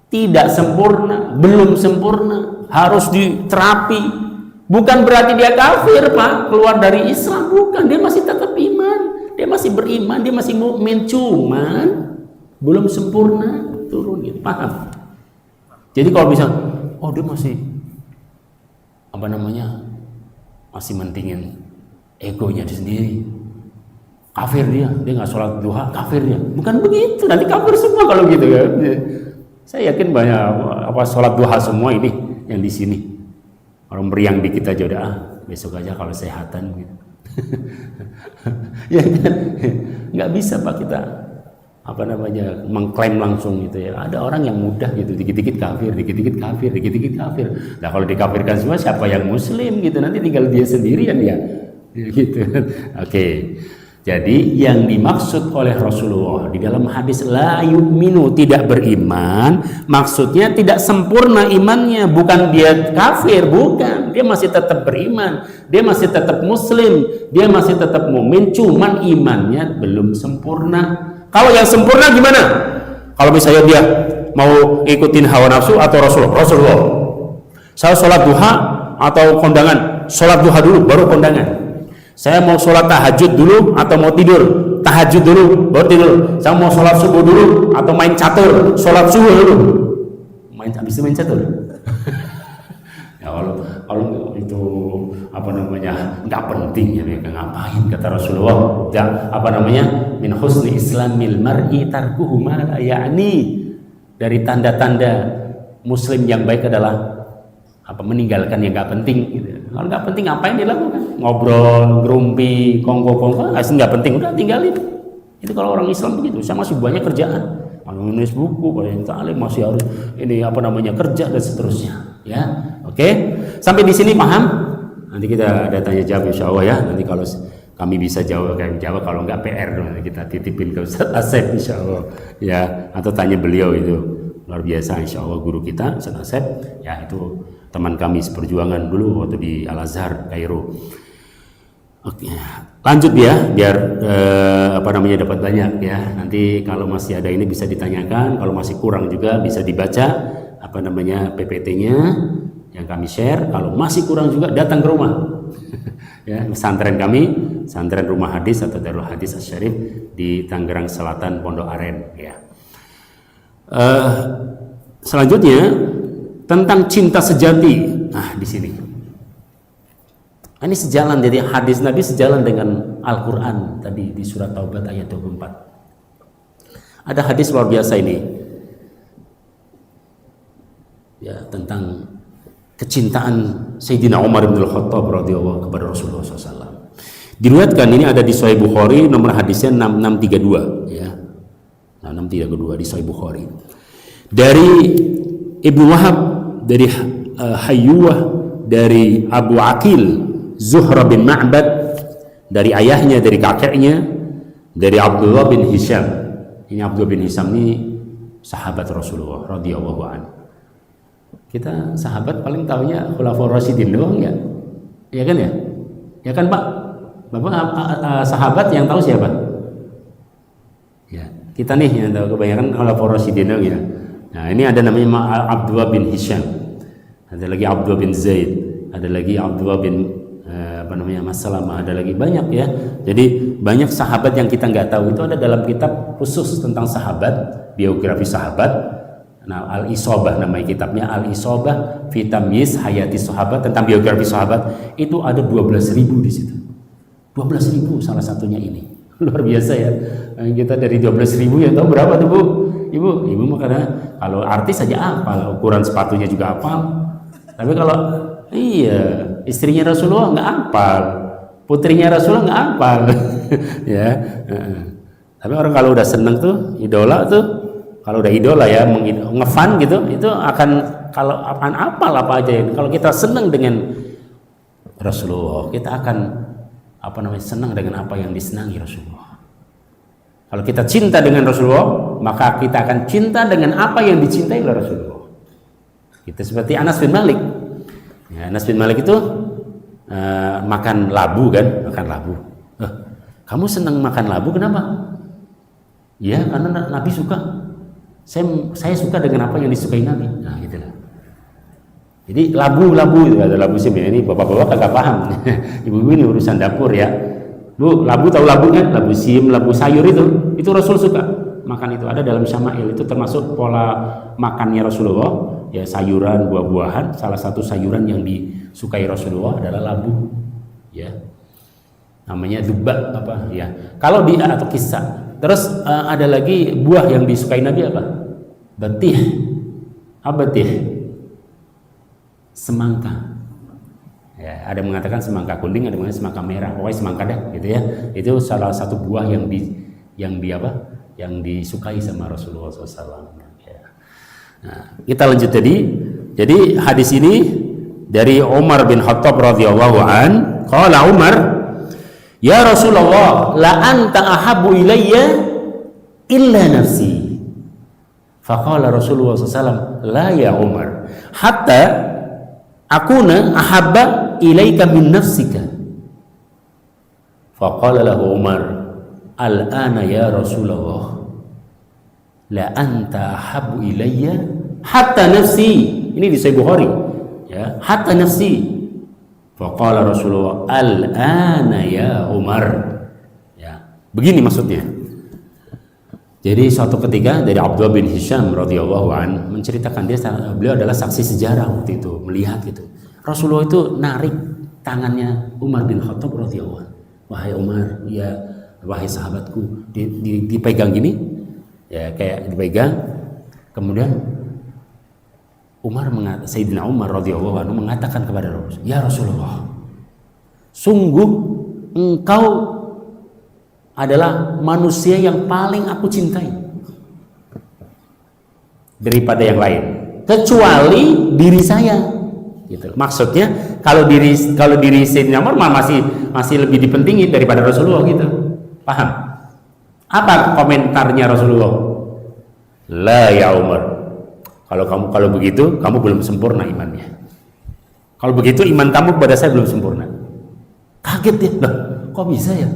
tidak sempurna, belum sempurna, harus diterapi. Bukan berarti dia kafir, Pak, keluar dari Islam, bukan. Dia masih tetap iman, dia masih beriman, dia masih mukmin, cuman belum sempurna, turun gitu. Paham? Jadi kalau bisa, oh dia masih masih mentingin egonya sendiri, kafir dia nggak sholat duha, kafir dia. Bukan begitu, nanti kafir semua kalau gitu ya. Saya yakin banyak sholat duha semua ini yang di sini. Orang meriang dikit aja udah, besok aja kalau sehatan gitu. Ya kan? Nggak bisa Pak kita mengklaim langsung gitu ya. Ada orang yang mudah gitu, dikit-dikit kafir, dikit-dikit kafir, dikit-dikit kafir. Nah kalau dikafirkan semua siapa yang muslim gitu, nanti tinggal dia sendirian ya gitu. Oke. Jadi yang dimaksud oleh Rasulullah di dalam hadis la yu'minu, tidak beriman, maksudnya tidak sempurna imannya, bukan dia kafir, bukan. Dia masih tetap beriman, dia masih tetap muslim, dia masih tetap mukmin, cuman imannya belum sempurna. Kalau yang sempurna gimana? Kalau misalnya dia mau ikutin hawa nafsu atau Rasulullah, saya sholat duha atau kondangan, sholat duha dulu baru kondangan. Saya mau sholat tahajud dulu atau mau tidur, tahajud dulu baru tidur. Saya mau sholat subuh dulu atau main catur, sholat subuh dulu. Habis itu main catur. Ya kalau itu nggak penting ya, ngapain kata Rasulullah? Ya, min husni islamil mar'i tarkuhu ma la ya'ni. Dari tanda-tanda muslim yang baik adalah meninggalkan yang nggak penting gitu. Kalau nggak penting ngapain dilakukan? Ngobrol, ngerumpi, kongko, asli nggak penting udah tinggalin. Itu kalau orang Islam begitu. Saya masih banyak kerjaan. Kalau nulis buku, kalau yang talim masih harus ini kerja dan seterusnya. Ya, oke. Sampai di sini paham? Nanti kita ada tanya jawab insya Allah ya. Nanti kalau kami bisa jawab, kalau nggak PR nanti kita titipin ke Ustaz Asep insya Allah ya, atau tanya beliau, itu luar biasa insya Allah guru kita Ustaz Asep ya, itu teman kami seperjuangan dulu waktu di Al Azhar Kairo. Oke, lanjut ya biar dapat banyak ya. Nanti kalau masih ada ini bisa ditanyakan, kalau masih kurang juga bisa dibaca PPT-nya yang kami share. Kalau masih kurang juga datang ke rumah ya, pesantren kami, pesantren Rumah Hadis atau Darul Hadis Asy-Syarif di Tangerang Selatan, Pondok Aren ya. Selanjutnya tentang cinta sejati. Nah, di sini. Ini sejalan, jadi hadis Nabi sejalan dengan Al-Qur'an tadi di surat Taubat ayat 24. Ada hadis luar biasa ini. Ya, tentang kecintaan Sayyidina Umar bin Khattab radhiyallahu kepada Rasulullah SAW. Diriwayatkan ini ada di Sahih Bukhari, nomor hadisnya 6632 ya. 6632 di Sahih Bukhari. Dari Ibnu Wahab, dari Hayyuwah, dari Abu Aqil Zuhra bin Ma'bad, dari ayahnya, dari kakeknya, dari Abdullah bin Hisham. Ini Abdullah bin Hisham ini sahabat Rasulullah radhiyallahu anhu. Kita sahabat paling tahunya Khulafaur Rasyidin doang ya. Ya kan ya? Ya kan Pak? Bapak sahabat yang tahu siapa? Ya, kita nih yang tahu kebanyakan Khulafaur Rasyidin doang ya. Nah, ini ada namanya Abdullah bin Hisham. Ada lagi Abdullah bin Zaid, ada lagi Abdullah bin Masalamah, ada lagi banyak ya. Jadi banyak sahabat yang kita nggak tahu, itu ada dalam kitab khusus tentang sahabat, biografi sahabat. Nah, Al-Isobah namanya kitabnya, Al-Isobah fi Tamyiz Hayati Sahabat, tentang biografi sahabat. Itu ada 12.000 di situ. 12.000 salah satunya ini. Luar biasa ya. Kita dari 12.000 ya tahu berapa tuh Bu? Ibu mah karena kalau artis saja hafal, ukuran sepatunya juga hafal. Tapi kalau istrinya Rasulullah nggak hafal, putrinya Rasulullah nggak hafal. Ya. Tapi orang kalau udah seneng tuh, idola tuh, kalau udah idola ya, ngefan gitu, itu akan hafal apa aja. Kalau kita senang dengan Rasulullah, kita akan senang dengan apa yang disenangi Rasulullah. Kalau kita cinta dengan Rasulullah, maka kita akan cinta dengan apa yang dicintai oleh Rasulullah. Itu seperti Anas bin Malik. Ya, Anas bin Malik itu makan labu kan, makan labu. Kamu senang makan labu kenapa? Ya, karena Nabi suka. Saya suka dengan apa yang disukai Nabi. Nah, gitulah. Jadi labu itu ada labu sim ya. Ini bapak-bapak kagak paham. Ibu-ibu ini urusan dapur ya. Bu, labu tahu labu kan? Labu sim, labu sayur itu Rasul suka makan itu. Ada dalam Syama'il, itu termasuk pola makannya Rasulullah. Ya, sayuran, buah-buahan. Salah satu sayuran yang disukai Rasulullah adalah labu. Ya, namanya dubba ya. Kalau atau kisah. Terus ada lagi buah yang disukai Nabi apa? Batih. Apa batih? Semangka. Ya, ada yang mengatakan semangka kuning, ada yang mengatakan semangka merah. Pokoknya semangka deh, gitu ya. Itu salah satu buah yang disukai sama Rasulullah SAW. Ya. Nah, kita lanjut tadi. Jadi hadis ini dari Umar bin Khattab radhiyallahu an, qala Umar, ya Rasulullah, la anta ahabbu ilayya illa nafsi. Faqala Rasulullah SAW, la ya Umar, hatta akuna ahabba ilaika min nafsika. Faqala lahu Umar, al-ana ya Rasulullah, la anta ahabbu ilayya hatta nafsi. Ini di Sahih Bukhari ya, hatta nafsi. Faqala Rasulullah, al-ana ya Umar. Ya, begini maksudnya. Jadi suatu ketika dari Abdullah bin Hisham radhiyallahu an menceritakan, beliau adalah saksi sejarah waktu itu, melihat gitu. Rasulullah itu narik tangannya Umar bin Khattab radhiyallahu an. Wahai Umar, ya wahai sahabatku, dipegang gini. Ya, kayak dipegang. Kemudian Sayyidina Umar radhiyallahu anhu mengatakan kepada Rasul, "Ya Rasulullah, sungguh engkau adalah manusia yang paling aku cintai daripada yang lain, kecuali diri saya." Gitu. Maksudnya kalau diri Sayyidina Umar masih lebih dipentingin daripada Rasulullah gitu. Paham? Apa komentarnya Rasulullah? La ya Umar. Kalau begitu kamu belum sempurna imannya. Kalau begitu iman kamu kepada saya belum sempurna. Kaget dia, loh kok bisa ya?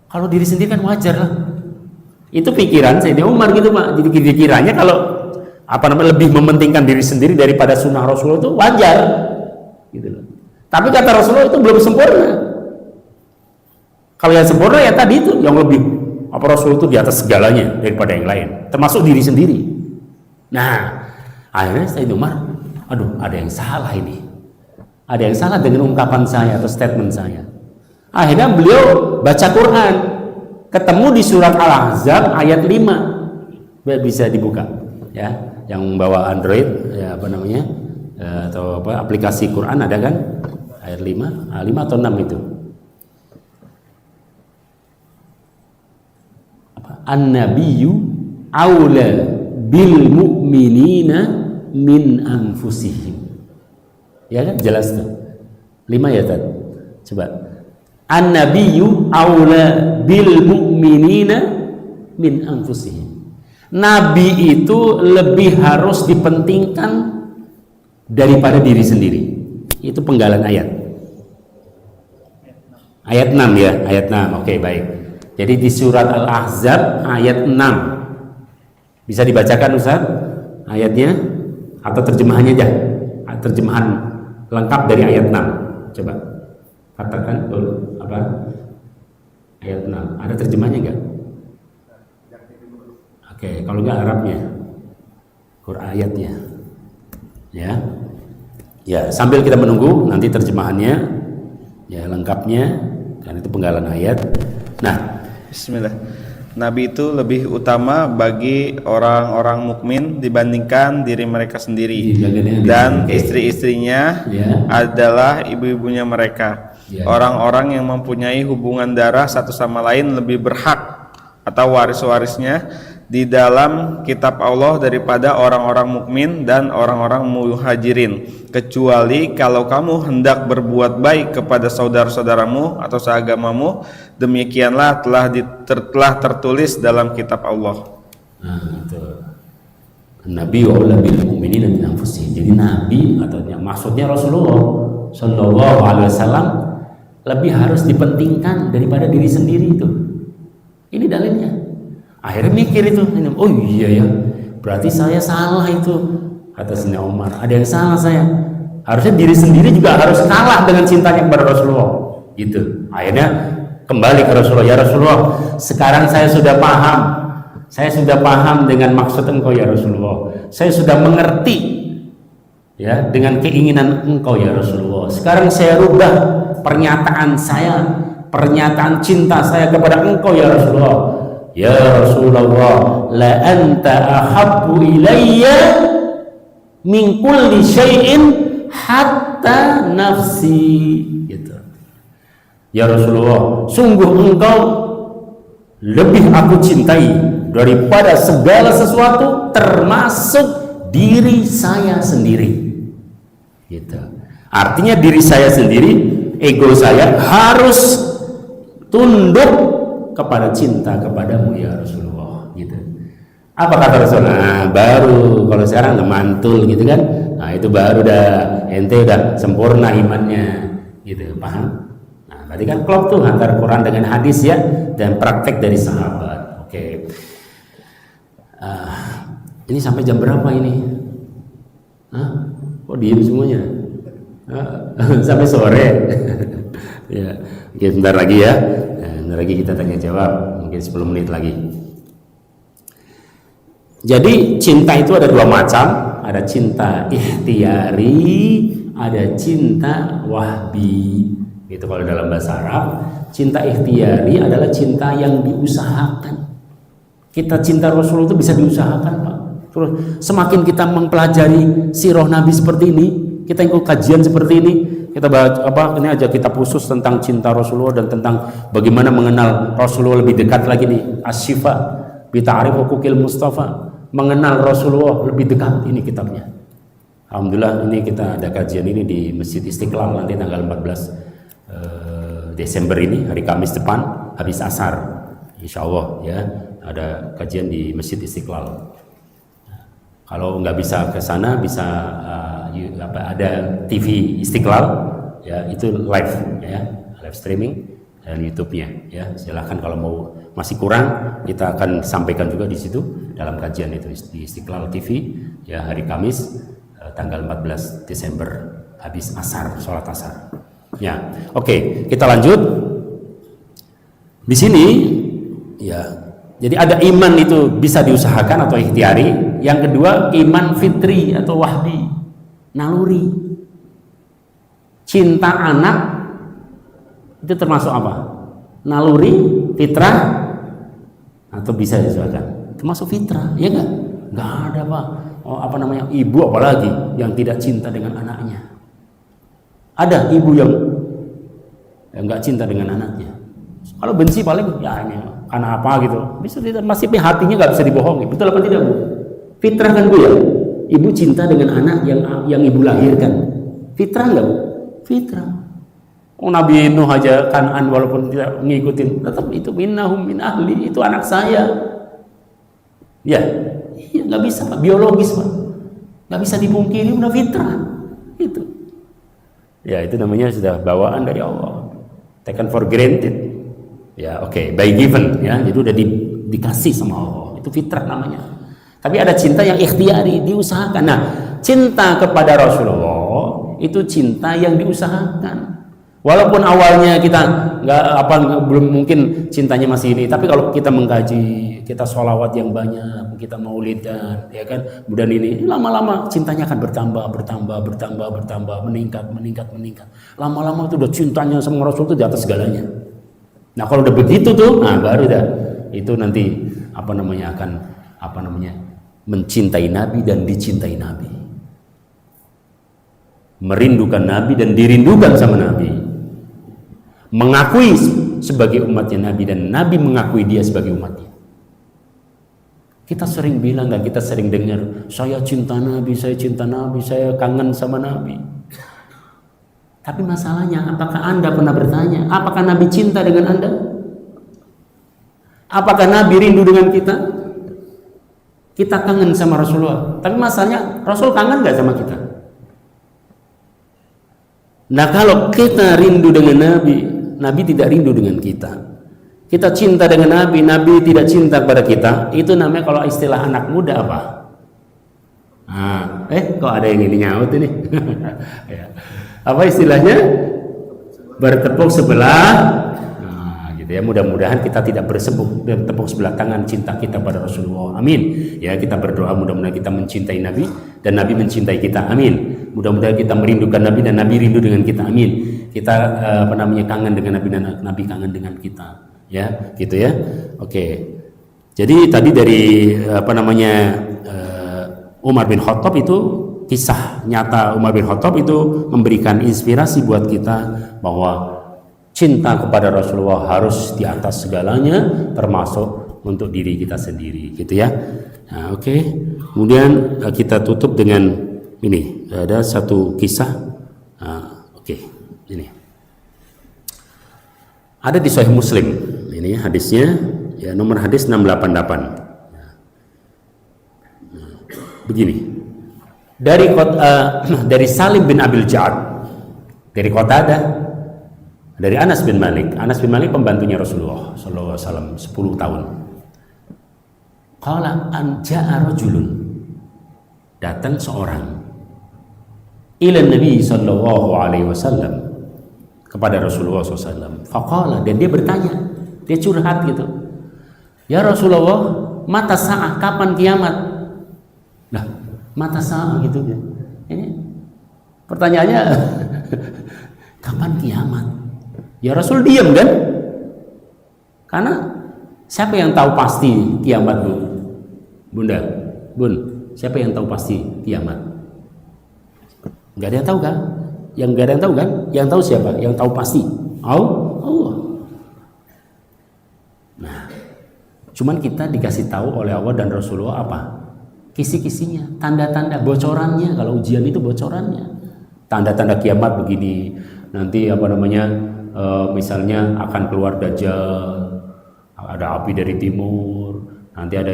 Kalau diri sendiri kan wajar lah. Itu pikiran Sayyidina Umar gitu Pak. Jadi pikirannya kalau lebih mementingkan diri sendiri daripada sunnah Rasulullah itu wajar, gitu loh. Tapi kata Rasulullah itu belum sempurna. Kalau yang sempurna ya tadi itu yang lebih Rasulullah itu di atas segalanya daripada yang lain, termasuk diri sendiri. Nah, akhirnya Sayyidina Umar, aduh ada yang salah ini. Ada yang salah dengan ungkapan saya atau statement saya. Akhirnya beliau baca Quran. Ketemu di surat Al-Ahzab ayat 5. Bisa dibuka ya. Yang bawa Android ya atau aplikasi Quran ada kan? Ayat 5, 5 atau 6 itu. An-nabiyyu aula bil mu'minina min anfusihim. Ya kan jelas tuh. 5 ya Tad. Coba. An-nabiyyu aula bil mu'minina min anfusihim. Nabi itu lebih harus dipentingkan daripada diri sendiri. Itu penggalan ayat. Ayat 6 ya, ayat 6. Oke, baik. Jadi di surat Al-Ahzab ayat 6. Bisa dibacakan Ustaz ayatnya atau terjemahannya aja? Terjemahan lengkap dari ayat 6. Coba katakan apa? Ayat 6. Ada terjemahannya enggak? Oke, kalau enggak Arabnya. Quran ayatnya. Ya. Ya, sambil kita menunggu nanti terjemahannya ya lengkapnya karena itu penggalan ayat. Nah, bismillah. Nabi itu lebih utama bagi orang-orang mukmin dibandingkan diri mereka sendiri, dan istri-istrinya adalah ibu-ibunya mereka. Orang-orang yang mempunyai hubungan darah satu sama lain lebih berhak atau waris-warisnya di dalam kitab Allah daripada orang-orang mukmin dan orang-orang muhajirin, kecuali kalau kamu hendak berbuat baik kepada saudara-saudaramu atau seagamamu, demikianlah telah tertulis dalam kitab Allah. Nah, itu. Nabi aula bil mu'minina min anfusihim. Jadi Nabi atau yang maksudnya Rasulullah Shallallahu alaihi wasallam lebih harus dipentingkan daripada diri sendiri itu. Ini dalilnya. Akhirnya mikir itu, oh iya ya, berarti saya salah itu, kata Sayyidina Umar. Ada yang salah saya. Harusnya diri sendiri juga harus kalah dengan cintanya kepada Rasulullah. Gitu. Akhirnya kembali ke Rasulullah. Ya Rasulullah, sekarang saya sudah paham. Saya sudah paham dengan maksud engkau ya Rasulullah. Saya sudah mengerti ya dengan keinginan engkau ya Rasulullah. Sekarang saya rubah pernyataan saya, pernyataan cinta saya kepada engkau ya Rasulullah. Ya Rasulullah, la anta ahabbu ilayya min kulli syai'in hatta nafsi. Gitu. Ya Rasulullah, sungguh engkau lebih aku cintai daripada segala sesuatu termasuk diri saya sendiri. Gitu. Artinya diri saya sendiri, ego saya harus tunduk kepada cinta kepadamu ya Rasulullah, gitu. Apa kata Rasulullah? Nah, baru kalau sekarang udah mantul gitu kan, nah itu baru ente udah sempurna imannya, gitu, paham? Nah, berarti kan klop tuh antara Quran dengan hadis ya, dan praktek dari sahabat. Oke. Ini sampai jam berapa ini? Kok diem semuanya? Sampai sore. Ya, oke, sebentar lagi ya. Lagi kita tanya jawab mungkin 10 menit lagi. Jadi cinta itu ada 2 macam, ada cinta ikhtiyari, ada cinta wahbi. Itu kalau dalam bahasa Arab. Cinta ikhtiyari adalah cinta yang diusahakan. Kita cinta Rasul itu bisa diusahakan Pak. Terus semakin kita mempelajari sirah Nabi seperti ini, kita ikut kajian seperti ini, kita baca ini aja kitab khusus tentang cinta Rasulullah dan tentang bagaimana mengenal Rasulullah lebih dekat lagi nih, Asy-Syifa bi Ta'rif Huquqil Mustafa, mengenal Rasulullah lebih dekat, ini kitabnya. Alhamdulillah ini kita ada kajian ini di Masjid Istiqlal nanti tanggal 14 Desember ini, hari Kamis depan habis asar, insya Allah ya, ada kajian di Masjid Istiqlal. Kalau nggak bisa ke sana bisa ada TV Istiqlal ya, itu live ya, live streaming dan YouTube-nya ya. Silahkan kalau mau masih kurang kita akan sampaikan juga di situ dalam kajian itu di Istiqlal TV ya, hari Kamis tanggal 14 Desember habis asar, sholat asar. Ya, oke, kita lanjut. Di sini ya. Jadi ada iman itu bisa diusahakan atau ikhtiari. Yang kedua iman fitri atau wahdi, naluri. Cinta anak itu termasuk apa? Naluri, fitrah, atau bisa diusahakan? Termasuk fitrah, ya enggak? Enggak ada Pak. Apa namanya, ibu apalagi yang tidak cinta dengan anaknya. Ada ibu yang enggak cinta dengan anaknya. Kalau benci paling ya ini karena apa gitu, bisa masih hatinya nggak bisa dibohongi, betul apa tidak Bu? Fitrah kan Bu ya, ibu cinta dengan anak yang ibu lahirkan, fitrah nggak Bu? Fitrah. Nabi Nuh aja Kan'an walaupun tidak ngikutin, tetap itu minnahum min ahli, itu anak saya. Ya, iya nggak bisa Pak, biologis Pak, nggak bisa dipungkiri, udah fitrah itu. Ya itu namanya sudah bawaan dari Allah, taken for granted. Ya oke, by given ya, jadi udah dikasih sama Allah, itu fitrah namanya. Tapi ada cinta yang ikhtiari, diusahakan. Nah, cinta kepada Rasulullah itu cinta yang diusahakan. Walaupun awalnya kita belum mungkin cintanya masih ini, tapi kalau kita mengkaji, kita sholawat yang banyak, kita maulidan, ya kan, kemudian ini lama-lama cintanya akan bertambah, meningkat. Lama-lama itu udah cintanya sama Rasul itu di atas segalanya. Nah kalau udah begitu tuh, nah baru dah itu nanti akan mencintai Nabi dan dicintai Nabi, merindukan Nabi dan dirindukan sama Nabi, mengakui sebagai umatnya Nabi dan Nabi mengakui dia sebagai umatnya. Kita sering bilang dan kita sering dengar, saya cinta Nabi, saya kangen sama Nabi. Tapi masalahnya, apakah Anda pernah bertanya, apakah Nabi cinta dengan Anda? Apakah Nabi rindu dengan kita? Kita kangen sama Rasulullah, tapi masalahnya Rasul kangen gak sama kita? Nah kalau kita rindu dengan Nabi, Nabi tidak rindu dengan kita. Kita cinta dengan Nabi, Nabi tidak cinta kepada kita. Itu namanya kalau istilah anak muda apa? Kok ada yang ini nyaut ini? Ya. Apa istilahnya? Bertepuk sebelah. Nah, gitu ya. Mudah-mudahan kita tidak bertepuk sebelah tangan cinta kita pada Rasulullah. Amin. Ya, kita berdoa mudah-mudahan kita mencintai Nabi dan Nabi mencintai kita. Amin. Mudah-mudahan kita merindukan Nabi dan Nabi rindu dengan kita. Amin. Kita kangen dengan Nabi dan Nabi kangen dengan kita. Ya, gitu ya. Oke. Jadi tadi dari Umar bin Khattab itu, kisah nyata Umar bin Khattab itu memberikan inspirasi buat kita bahwa cinta kepada Rasulullah harus di atas segalanya, termasuk untuk diri kita sendiri, gitu ya. Nah, oke. Kemudian kita tutup dengan ini, ada satu kisah. Ini ada di Sahih Muslim. Ini hadisnya, ya, nomor hadis 688. Begini. Dari Salim bin Abil Ja'ad, dari Qatadah, dari Anas bin Malik. Anas bin Malik pembantunya Rasulullah sallallahu alaihi wasallam 10 tahun. Qala an ja'a rajulun, datang seorang ila Nabi sallallahu alaihi wasallam, kepada Rasulullah SAW. Faqala, dan dia bertanya, dia curhat gitu. Ya Rasulullah, mata sa'ah, kapan kiamat? Nah, mata sa'ah gitu ya. Ini pertanyaannya kapan kiamat? Ya Rasul diam kan? Karena siapa yang tahu pasti kiamat, Bu? Bunda, Bun, Siapa yang tahu pasti kiamat? Nggak ada yang tahu kan? Yang nggak ada yang tahu kan? Yang tahu siapa? Yang tahu pasti Allah. Nah, cuman kita dikasih tahu oleh Allah dan Rasulullah apa? Kisi-kisinya, tanda-tanda, bocorannya. Kalau ujian itu bocorannya, tanda-tanda kiamat begini. Nanti misalnya akan keluar Dajjal, ada api dari timur, nanti ada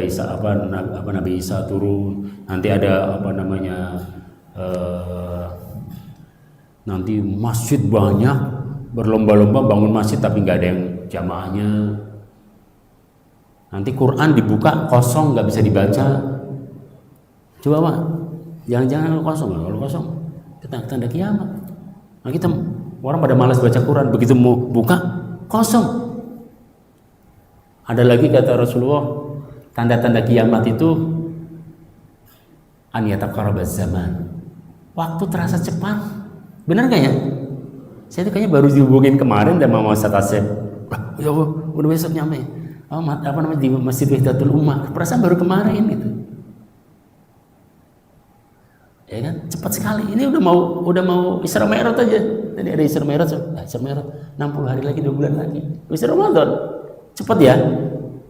Nabi Isa turun, nanti ada nanti masjid banyak, berlomba-lomba bangun masjid tapi nggak ada yang jamaahnya. Nanti Quran dibuka kosong, nggak bisa dibaca. Coba Pak, jangan kosong. Kalau kosong, tanda kiamat. Nah, kita orang pada malas baca Quran, begitu mau buka kosong. Ada lagi kata Rasulullah, tanda-tanda kiamat itu an yataqarrabaz zaman. Waktu terasa cepat. Benar nggak ya? Saya itu kayaknya baru dihubungin kemarin dan mau Ustaz Asep. Ya Allah, udah besok nyampe. Di Masjid Wahdatul Ummah. Perasaan baru kemarin gitu. Ya kan, cepat sekali. Ini udah mau Isra Mi'raj aja. Tadi ada Isra Mi'raj 60 hari lagi, 2 bulan lagi. Isra Ramadan. Cepat ya.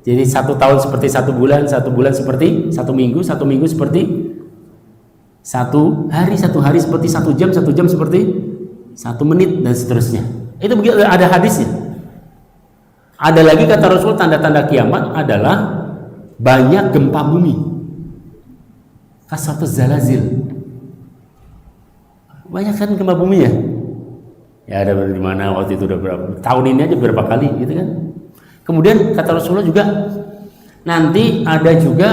Jadi 1 tahun seperti 1 bulan, 1 bulan seperti 1 minggu, 1 minggu seperti 1 hari, 1 hari seperti 1 jam, 1 jam seperti 1 menit dan seterusnya. Itu begitu, ada hadisnya. Ada lagi kata Rasul, tanda-tanda kiamat adalah banyak gempa bumi. Kasratuz zalazil. Banyak kan gempa bumi ya? Ya ada di mana waktu itu udah berapa tahun ini aja berapa kali gitu kan? Kemudian kata Rasulullah juga nanti ada juga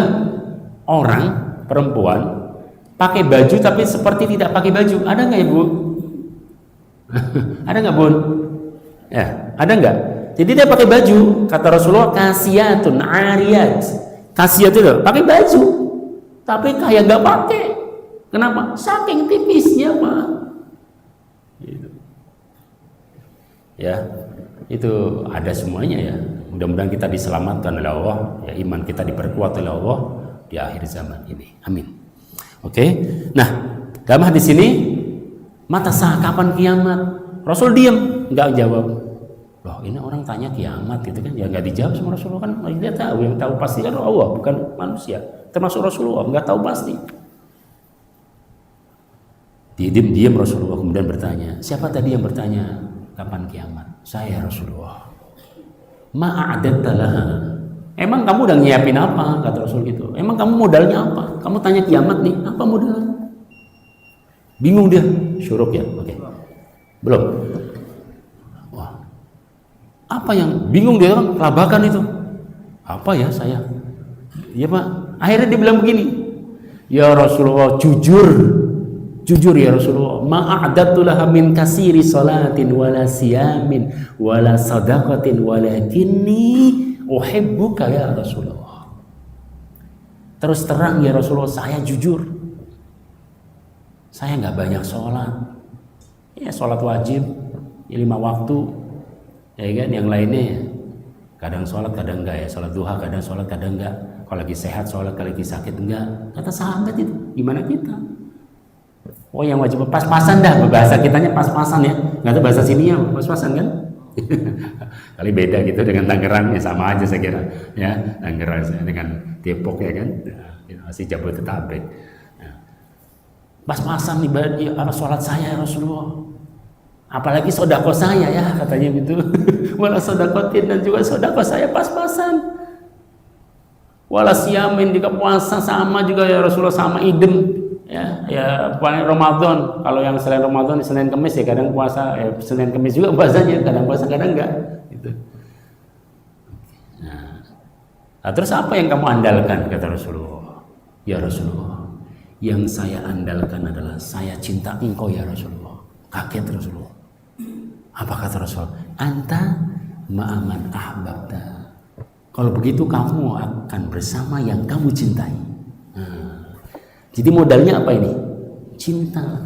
orang perempuan pakai baju tapi seperti tidak pakai baju. Ada nggak Ibu? Ada nggak Bun? Ya, ada nggak? Jadi dia pakai baju, kata Rasulullah kasiyatun ariyat. Kasiyat itu pakai baju tapi kayak nggak pakai. Kenapa? Saking tipisnya Pak. Gitu. Ya, itu ada semuanya ya. Mudah-mudahan kita diselamatkan oleh Allah, ya iman kita diperkuat oleh Allah di akhir zaman ini. Amin. Oke. Nah, dalam hadis ini mata sah kapan kiamat? Rasul diam, nggak jawab. Loh, ini orang tanya kiamat gitu kan, ya nggak dijawab sama Rasulullah kan. Dia tahu, yang tahu pasti kan Allah, bukan manusia. Termasuk Rasulullah, nggak tahu pasti. Diam Rasulullah kemudian bertanya, siapa tadi yang bertanya kapan kiamat? Saya Rasulullah. Ma'adatta laha. Emang kamu udah nyiapin apa? Kata Rasul gitu. Emang kamu modalnya apa? Kamu tanya kiamat nih, apa modalnya? Bingung dia. Syuruk ya? Oke. Belum. Wah. Apa yang bingung dia orang? Kelabakan itu. Apa ya saya? Iya Pak. Akhirnya dia bilang begini. Ya Rasulullah, jujur ya Rasulullah, ma'adatu laha min kasiri salatin wala siyamin wala sadaqatin walakinni uhibbuka ya Rasulullah. Terus terang ya Rasulullah, saya jujur, saya nggak banyak sholat, ya sholat wajib ya 5 waktu, ya kan, yang lainnya ya kadang sholat kadang enggak ya, sholat duha kadang sholat kadang enggak, kalau lagi sehat sholat, kalau lagi sakit enggak. Kata sahabat itu, gimana kita? Oh yang wajib pas-pasan dah, bahasa kitanya pas-pasan ya, nggak tahu bahasa sini ya pas-pasan kan? Kali beda gitu dengan Tangerang ya, sama aja saya kira ya, Tangerang dengan Depok ya kan, masih Jabodetabek. Nah, pas-pasan nih ya, sholat saya ya Rasulullah, apalagi sodako saya ya katanya gitu, wala sodakotin, dan juga sodako saya pas-pasan, wala siamin juga puasa sama juga ya Rasulullah, sama idem. Ya paling Ramadan, kalau yang selain Ramadan Senin Kamis ya kadang puasa, Senin Kamis juga puasanya, kadang puasa kadang enggak gitu. Nah, terus apa yang kamu andalkan? Kata Rasulullah, ya Rasulullah, yang saya andalkan adalah saya cinta engkau ya Rasulullah. Kaget Rasulullah. Apa kata Rasulullah? Anta ma'aman ahbabta. Kalau begitu kamu akan bersama yang kamu cintai. Jadi modalnya apa ini? Cinta.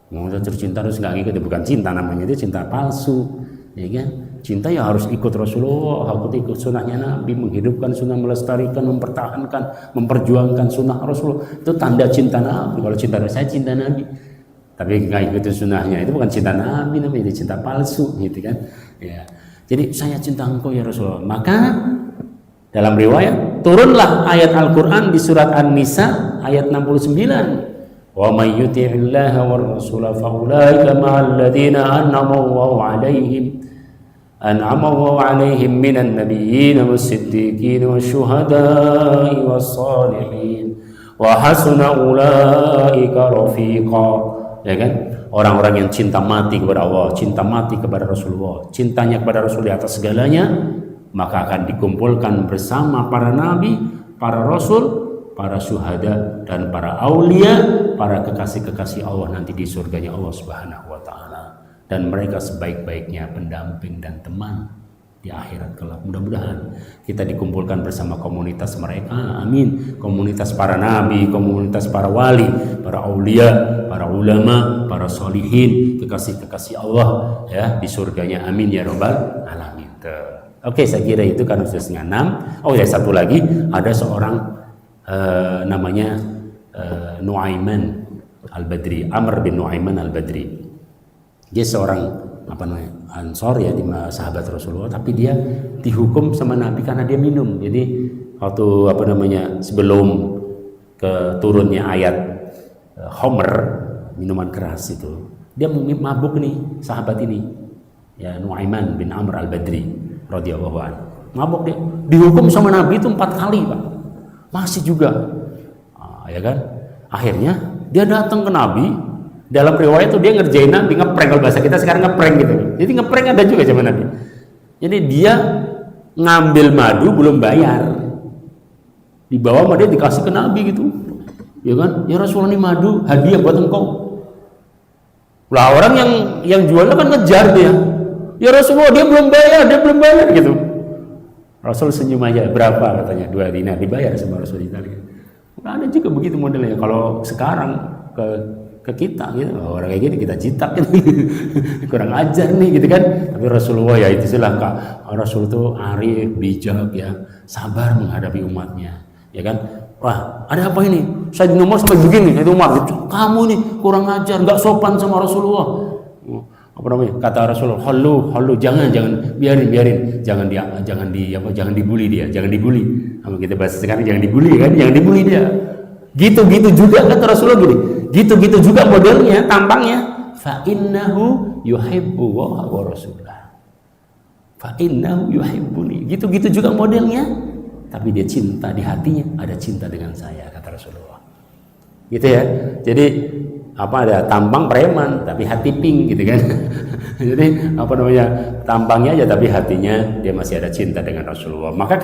Mau jatuh cinta terus nggak ngikut, bukan cinta namanya, itu cinta palsu, ya kan? Cinta ya harus ikut Rasulullah, harus ikut sunnahnya Nabi, menghidupkan sunnah, melestarikan, mempertahankan, memperjuangkan sunnah Rasulullah. Itu tanda cinta Nabi. Kalau cinta saya cinta Nabi, tapi nggak ikutin sunnahnya, itu bukan cinta Nabi, namanya itu cinta palsu, gitu kan? Ya. Jadi saya cinta engkau ya Rasulullah. Maka dalam riwayat turunlah ayat Al-Quran di surat An-Nisa ayat 69. Wa may yuti'illaha war rasula fa ulaika ma'al ladzina an'ama Allahu 'alaihim minan nabiyyin was-siddiqin wasyuhada'i was-shalihin wa hasuna ulaika rafiqa. Ya kan? Orang-orang yang cinta mati kepada Allah, cinta mati kepada Rasulullah, cintanya kepada Rasul di atas segalanya, maka akan dikumpulkan bersama para nabi, para rasul, para syuhada, dan para aulia, para kekasih-kekasih Allah nanti di surganya Allah Subhanahu wa taala. Dan mereka sebaik-baiknya pendamping dan teman di akhirat kelak. Mudah-mudahan kita dikumpulkan bersama komunitas mereka. Amin. Komunitas para nabi, komunitas para wali, para aulia, para ulama, para solihin, kekasih-kekasih Allah ya di surganya. Amin ya rabbal alamin. Oke, saya kira itu kan sudah 5:30. Oh ya, satu lagi, ada seorang namanya Nuaiman Al-Badri, Amr bin Nuaiman Al-Badri. Dia seorang Ansor ya, di sahabat Rasulullah, tapi dia dihukum sama Nabi karena dia minum. Jadi waktu sebelum turunnya ayat Homer, minuman keras itu, dia mabuk nih sahabat ini ya, Nuaiman bin Amr Al-Badri radhiyallahu anhu. Mabuk dia, dihukum sama Nabi itu 4 kali, Pak. Masih juga, ya kan? Akhirnya dia datang ke Nabi. Dalam riwayat itu dia ngerjain Nabi, ngeprank, kalau bahasa kita sekarang ngeprank gitu. Jadi ngeprank ada juga zaman Nabi. Jadi dia ngambil madu belum bayar, dibawa sama dia, dikasih ke Nabi gitu, ya kan? Ya Rasulullah, ini madu hadiah buat engkau. Lah orang yang jualnya kan ngejar dia. Ya Rasulullah, dia belum bayar gitu. Rasul senyum aja. Berapa katanya? 2 dinar. Dibayar sama Rasul Italia. Ada juga begitu modelnya. Kalau sekarang ke kita gitu, orang kayak gini kita jitak gitu. Kurang ajar nih gitu kan. Tapi Rasulullah ya itu silah Kak. Rasul itu arif, bijak ya, sabar menghadapi umatnya, ya kan? Wah, ada apa ini? Saya nomor sampai begini, itu Umar. Kamu nih kurang ajar, nggak sopan sama Rasulullah. Kata Rasulullah, halu, jangan biarin, jangan dibully dia, jangan dibully. Kalau kita bahas sekarang jangan dibully kan, jangan dibully dia. Gitu juga kata Rasulullah gini. Gitu juga modelnya, tampangnya. Fa innahu yuhibbu wa rasulah. Fa innahu yuhibbuni. Gitu juga modelnya. Tapi dia cinta, di hatinya ada cinta dengan saya, kata Rasulullah. Gitu ya. Jadi ada tampang preman tapi hati pink gitu kan. Jadi tampangnya aja tapi hatinya dia masih ada cinta dengan Rasulullah. Maka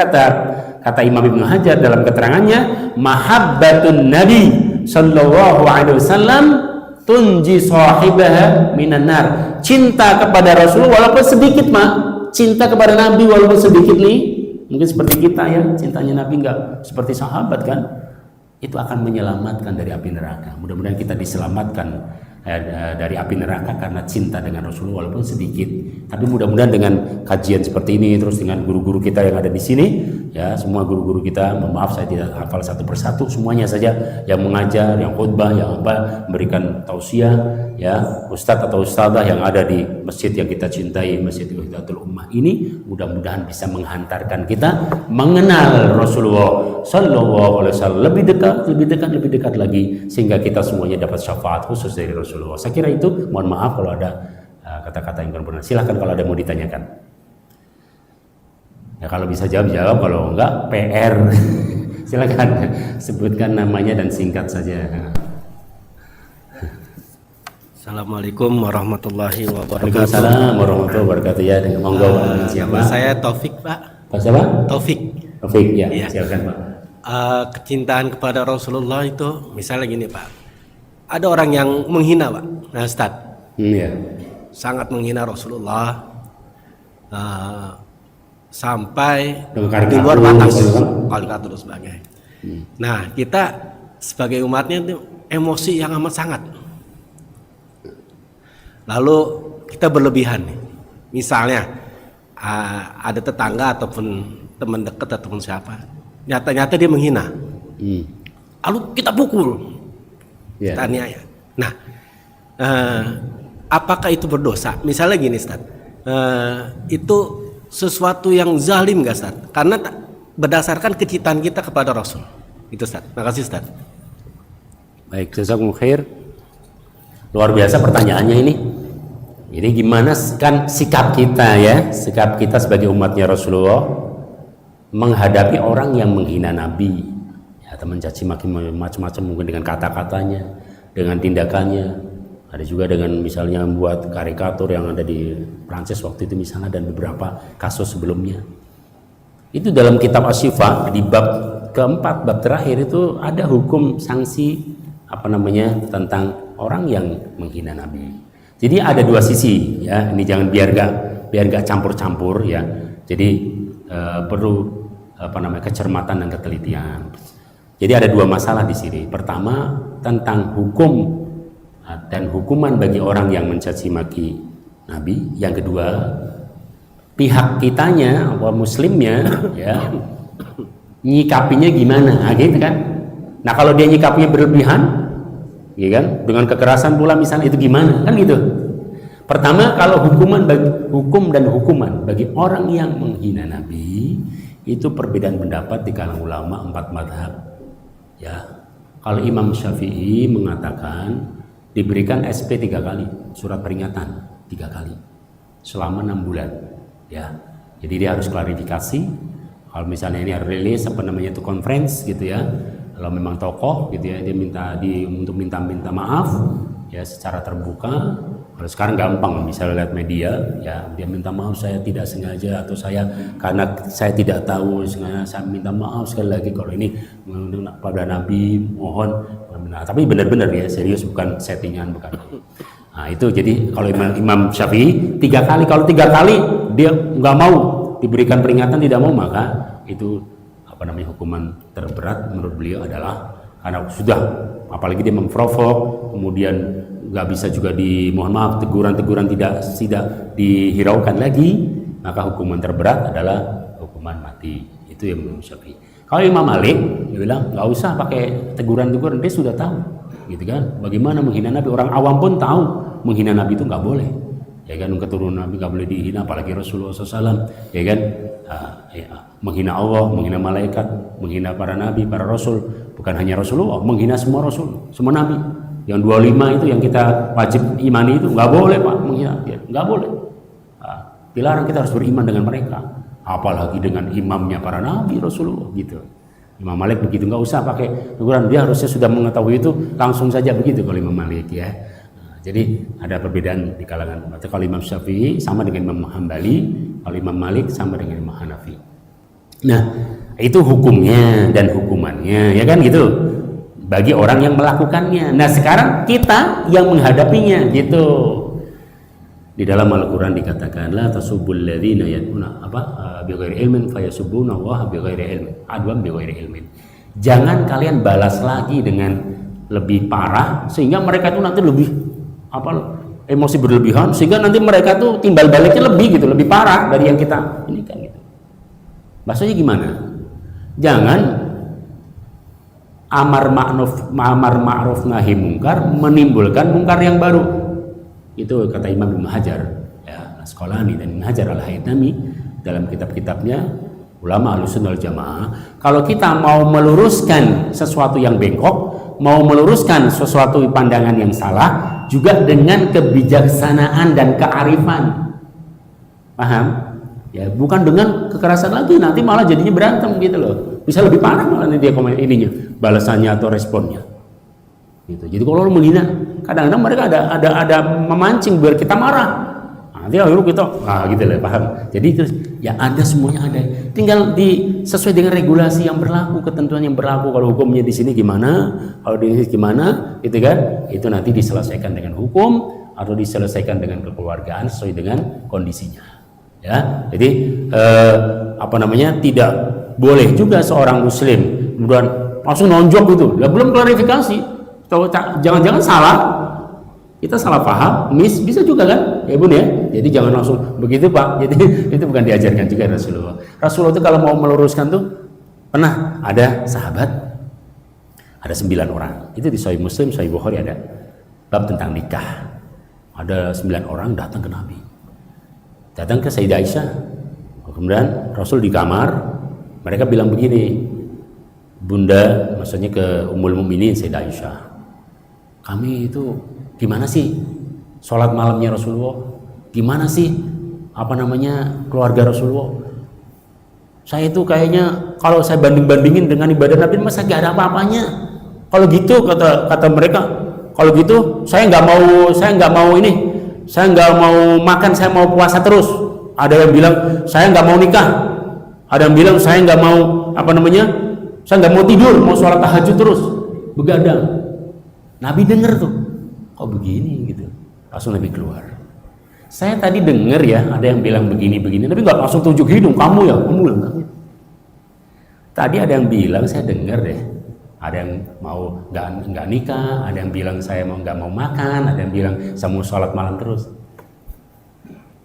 kata Imam Ibnu Hajar dalam keterangannya, mahabbatun Nabi sallallahu alaihi wasallam tunji sahibaha minan nar. Cinta kepada Rasulullah walaupun sedikit, cinta kepada Nabi walaupun sedikit nih, mungkin seperti kita ya, cintanya Nabi enggak seperti sahabat kan, itu akan menyelamatkan dari api neraka. Mudah-mudahan kita diselamatkan dari api neraka karena cinta dengan Rasulullah walaupun sedikit. Tapi mudah-mudahan dengan kajian seperti ini, terus dengan guru-guru kita yang ada di sini, ya semua guru-guru kita, maaf saya tidak hafal satu persatu, semuanya saja yang mengajar, yang khutbah, yang memberikan tausiah, ya ustadz atau ustadzah yang ada di masjid yang kita cintai, Masjid Wahdatul Ummah ini, mudah-mudahan bisa menghantarkan kita mengenal Rasulullah Sallallahu Alaihi Wasallam lebih dekat lagi, sehingga kita semuanya dapat syafaat khusus dari Rasulullah. Saya kira itu. Mohon maaf kalau ada kata-kata yang kurang benar. Silahkan kalau ada mau ditanyakan. Ya kalau bisa jawab, kalau enggak PR. Silakan sebutkan namanya dan singkat saja. Assalamualaikum warahmatullahi wabarakatuh. Waalaikumsalam warahmatullahi wabarakatuh. Ya, dengan monggo siapa? Saya Taufik, Pak. Pak siapa? Taufik ya. Silakan Pak. Kecintaan kepada Rasulullah itu misalnya gini, Pak. Ada orang yang menghina, Pak. Nah, Ustaz. Iya. Sangat menghina Rasulullah. Sampai di luar batas, karikatur dan sebagainya. Nah, kita sebagai umatnya itu emosi yang amat sangat. Lalu kita berlebihan nih. Misalnya ada tetangga ataupun teman dekat ataupun siapa, nyata-nyata dia menghina, lalu kita pukul, kita aniaya. Nah, apakah itu berdosa? Misalnya gini, Ustaz, itu sesuatu yang zalim nggak, Ustaz? Karena berdasarkan kecintaan kita kepada Rasul. Itu, Ustaz. Makasih, Ustaz. Baik, jazakumullah khair. Luar biasa pertanyaannya ini. Jadi gimana kan sikap kita ya, sikap kita sebagai umatnya Rasulullah menghadapi orang yang menghina Nabi, ya, atau mencaci maki macam-macam, mungkin dengan kata-katanya, dengan tindakannya. Ada juga dengan misalnya membuat karikatur yang ada di Prancis waktu itu misalnya, dan beberapa kasus sebelumnya. Itu dalam kitab Asy-Syifa di bab keempat, bab terakhir itu ada hukum sanksi tentang orang yang menghina Nabi. Jadi ada dua sisi ya, ini jangan biar gak campur-campur ya. Jadi perlu kecermatan dan ketelitian. Jadi ada dua masalah di sini. Pertama tentang hukum dan hukuman bagi orang yang mencaci maki Nabi. Yang kedua, pihak kitanya, muslimnya ya, nyikapinya gimana, gitu kan? Nah, kalau dia nyikapinya berlebihan, ya kan, dengan kekerasan pula misalnya, itu gimana, kan gitu. Pertama, kalau hukum dan hukuman bagi orang yang menghina Nabi, itu perbedaan pendapat di kalangan ulama 4 mazhab. Ya, kalau Imam Syafi'i mengatakan diberikan SP 3 kali, surat peringatan 3 kali selama 6 bulan. Ya, jadi dia harus klarifikasi. Kalau misalnya ini harus rilis itu conference gitu ya. Kalau memang tokoh gitu ya, dia untuk minta maaf ya secara terbuka. Kalau sekarang gampang, misalnya lihat media ya, dia minta maaf, saya tidak sengaja, atau karena saya tidak tahu, saya minta maaf sekali lagi. Kalau ini pada Nabi, mohon. Nah, tapi benar-benar ya, serius, bukan settingan, bukan. Nah, itu jadi kalau Imam Syafi'i 3 kali. Kalau 3 kali dia nggak mau diberikan peringatan, tidak mau, maka itu hukuman terberat menurut beliau adalah karena sudah, apalagi dia memprovok, kemudian nggak bisa juga mohon maaf, teguran tidak dihiraukan lagi, maka hukuman terberat adalah hukuman mati. Itu yang Imam Syafi'i. Kalau Imam Malik dia bilang nggak usah pakai teguran, dia sudah tahu, gitu kan? Bagaimana menghina Nabi, orang awam pun tahu menghina Nabi itu nggak boleh, ya kan? Keturunan Nabi nggak boleh dihina, apalagi Rasulullah SAW, ya kan? Menghina Allah, menghina malaikat, menghina para nabi, para rasul, bukan hanya Rasulullah, menghina semua rasul, semua nabi. Yang 25 itu yang kita wajib imani itu nggak boleh, Pak, menghina dia, nggak boleh. Dilarang, kita harus beriman dengan mereka, apalagi dengan imamnya para nabi Rasulullah gitu. Imam Malik begitu, nggak usah pakai teguran, dia harusnya sudah mengetahui itu, langsung saja begitu kalau Imam Malik ya. Jadi ada perbedaan di kalangan. Kalau Imam Syafi'i sama dengan Imam Hambali, kalau Imam Malik sama dengan Imam Hanafi. Nah, itu hukumnya dan hukumannya, ya kan gitu, bagi orang yang melakukannya. Nah, sekarang kita yang menghadapinya gitu. Di dalam Al-Qur'an dikatakan la tasubbul ladzina yad'una bighairi ilmin fayasubbuna Allah bighairi ilmin. Adwan bighairi ilmin. Jangan kalian balas lagi dengan lebih parah sehingga mereka itu nanti lebih emosi berlebihan, sehingga nanti mereka tuh timbal baliknya lebih gitu, lebih parah dari yang kita ini kan gitu. Maksudnya gimana? Jangan amar ma'ruf nahi mungkar menimbulkan mungkar yang baru. Itu kata Imam Ibnu Hajar ya, Asqalani dan Ibnu Hajar Al-Haytami dalam kitab-kitabnya ulama Ahlussunnah wal Jamaah. Kalau kita mau meluruskan sesuatu yang bengkok, mau meluruskan sesuatu pandangan yang salah, juga dengan kebijaksanaan dan kearifan. Paham? Ya, bukan dengan kekerasan lagi, nanti malah jadinya berantem gitu loh. Bisa lebih parah malah dia balasannya atau responnya. Gitu. Jadi kalau menghina, kadang-kadang mereka ada memancing biar kita marah. Nanti akhirnya kita gitu lah, paham. Jadi itu ya ada, semuanya ada. Tinggal sesuai dengan regulasi yang berlaku, ketentuan yang berlaku. Kalau hukumnya di sini gimana, kalau di sini gimana, gitu kan? Itu nanti diselesaikan dengan hukum atau diselesaikan dengan kekeluargaan sesuai dengan kondisinya. Ya, jadi tidak boleh juga seorang muslim kemudian langsung nonjok gitu. Ya belum klarifikasi. Jangan-jangan salah. Kita salah paham, bisa juga kan? Ya Bun ya. Jadi jangan langsung begitu Pak. Jadi itu bukan diajarkan juga Rasulullah. Rasulullah itu kalau mau meluruskan tuh pernah ada sahabat, ada 9 orang. Itu di Sahih Muslim, Sahih Bukhari ada bab tentang nikah. Ada 9 orang datang ke Nabi. Datang ke Sayyidah Aisyah. Kemudian Rasul di kamar, mereka bilang begini, Bunda, maksudnya ke Ummul Mukminin Sayyidah Aisyah, kami itu gimana sih sholat malamnya Rasulullah? Gimana sih keluarga Rasulullah? Saya itu kayaknya kalau saya banding-bandingin dengan ibadah Nabi masa gak ada apa-apanya. Kalau gitu kata mereka, kalau gitu saya nggak mau makan, saya mau puasa terus. Ada yang bilang saya nggak mau nikah, ada yang bilang saya nggak mau saya nggak mau tidur, mau sholat tahajud terus, begadang. Nabi dengar tuh, kok begini gitu. Langsung Nabi keluar. Saya tadi dengar ya, ada yang bilang begini-begini, tapi nggak langsung tunjuk hidung, kamu ya. Tadi ada yang bilang, saya dengar deh, ada yang mau nggak nikah, ada yang bilang saya nggak mau makan, ada yang bilang saya mau sholat malam terus.